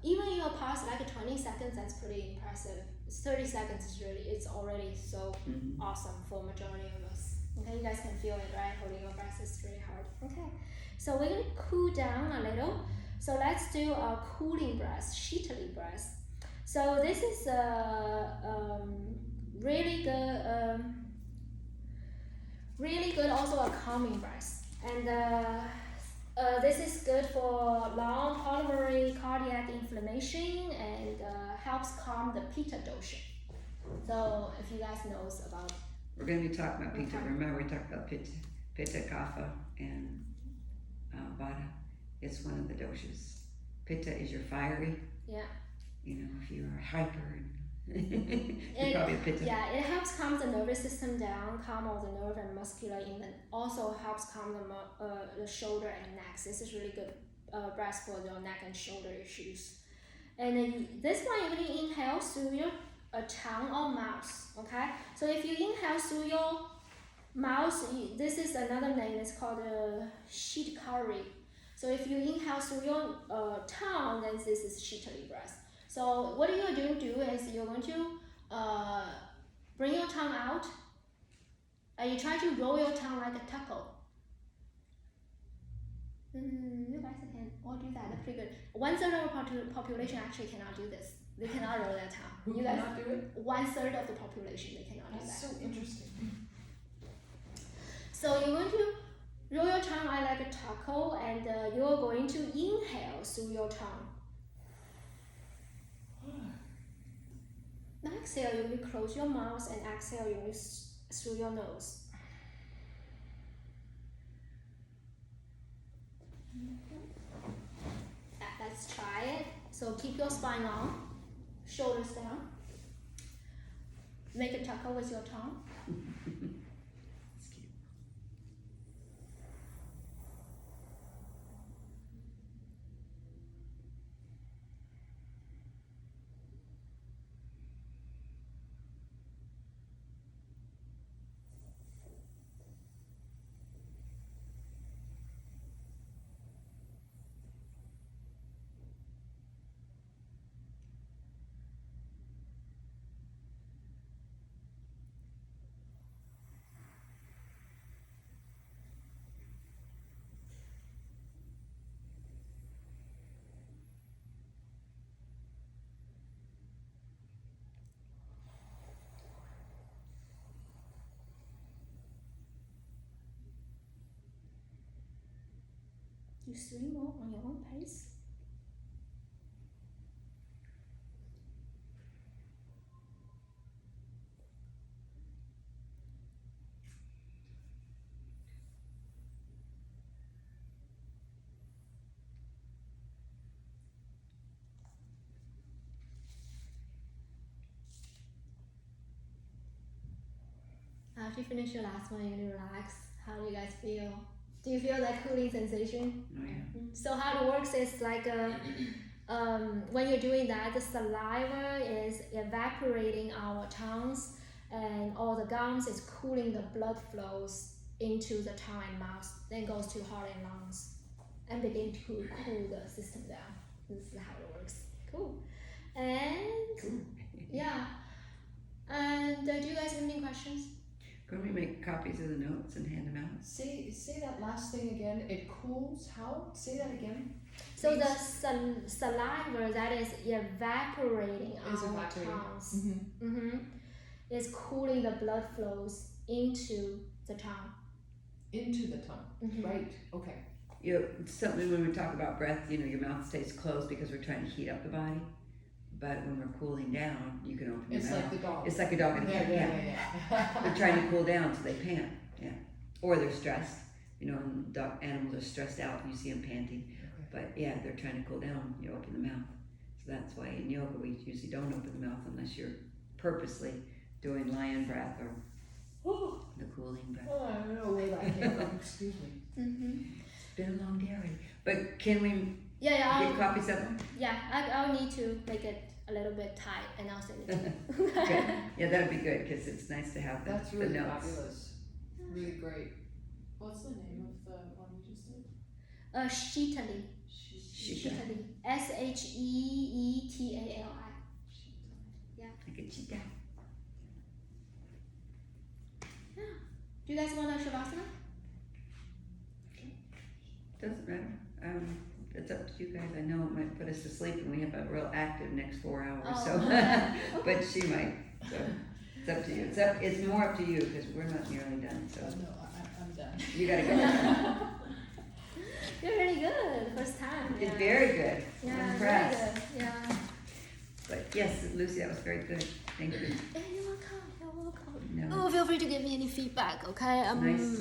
even in your past like 20 seconds, that's pretty impressive. 30 seconds is really it's already so Mhm. awesome for majority of us. Okay, you guys can feel it, right? Holding your breath is really hard. Okay. So we're gonna cool down a little. So let's do a cooling breath, Shitali breath. So this is really good, really good. Also a calming breath, and this is good for long pulmonary cardiac inflammation and helps calm the pitta dosha. So if you guys knows about We're going to be talking about pitta. Okay. Remember, we talked about pitta, kapha, and vata. It's one of the doshas. Pitta is your fiery. Yeah. You know, if you are hyper, you're probably a pitta. Yeah, it helps calm the nervous system down, calm all the nerve and muscular, and also helps calm the shoulder and neck. This is really good breath for your neck and shoulder issues. And then this one you're gonna inhale through your tongue or mouth. Okay, so if you inhale through your mouth, this is another name. It's called Shitkari. So if you inhale through your tongue, then this is Shitali breath. So what you're going to do is you're going to bring your tongue out, and you try to roll your tongue like a taco. You guys can all do that. That's pretty good. 1/3 of the population actually cannot do this. They cannot roll their tongue. Who You guys, cannot do it? 1/3 of the population they cannot do That's that. so interesting. So you're going to roll your tongue out like a taco, and you're going to inhale through your tongue. Now exhale, you will close your mouth, and exhale, you will through your nose. Let's try it. So keep your spine long, shoulders down. Make a taco with your tongue. It's cute. Do 3 more on your own pace. After you finish your last one, you're gonna relax. How do you guys feel? Do you feel that cooling sensation? Oh, yeah. So how it works is like when you're doing that, the saliva is evaporating our tongues, and all the gums is cooling the blood flows into the tongue and mouth, then goes to heart and lungs, and begin to cool the system down. This is how it works. Cool. And Cool. yeah. And do you guys have any questions? Couldn't we make copies of the notes and hand them out? Say that last thing again. It cools how? Say that again. So the saliva that is evaporating Is on evaporating. the tongues is cooling the blood flows into the tongue. Into the tongue. Right. Okay. You know, something when we talk about breath, you know, your mouth stays closed because we're trying to heat up the body. But when we're cooling down, you can open your It's mouth. like the dog. It's like a dog and a cat. Yeah. They're trying to cool down so they pant. Yeah. Or they're stressed. You know, and animals are stressed out and you see them panting. Okay. But yeah, they're trying to cool down. You open the mouth. So that's why in yoga we usually don't open the mouth unless you're purposely doing lion breath or the cooling breath. Oh, I don't know where that came from. Excuse me. It's been a long day already. But can we Yeah, get copies of them? I'll need to make it a little bit tight and I'll send it to you. Good. Yeah, that'd be good because it's nice to have That's the really notes. fabulous. Really great. What's the name of the one you just did? Shitali. Shita. Shitali. Sheetal. Like a cheetah. Do you guys want a Shavasana? Doesn't matter. It's up to you guys. I know it might put us to sleep and we have a real active next 4 hours. Oh. So, but she might. So it's up to you. It's more up to you because we're not nearly done. So No, I'm done. you gotta go. You're really good. First time. It's very good. Yeah, I'm very impressed. good. Yeah. But yes, Lucy, that was very good. Thank you. You're welcome. You're welcome. No. Oh, feel free to give me any feedback, okay? Nice.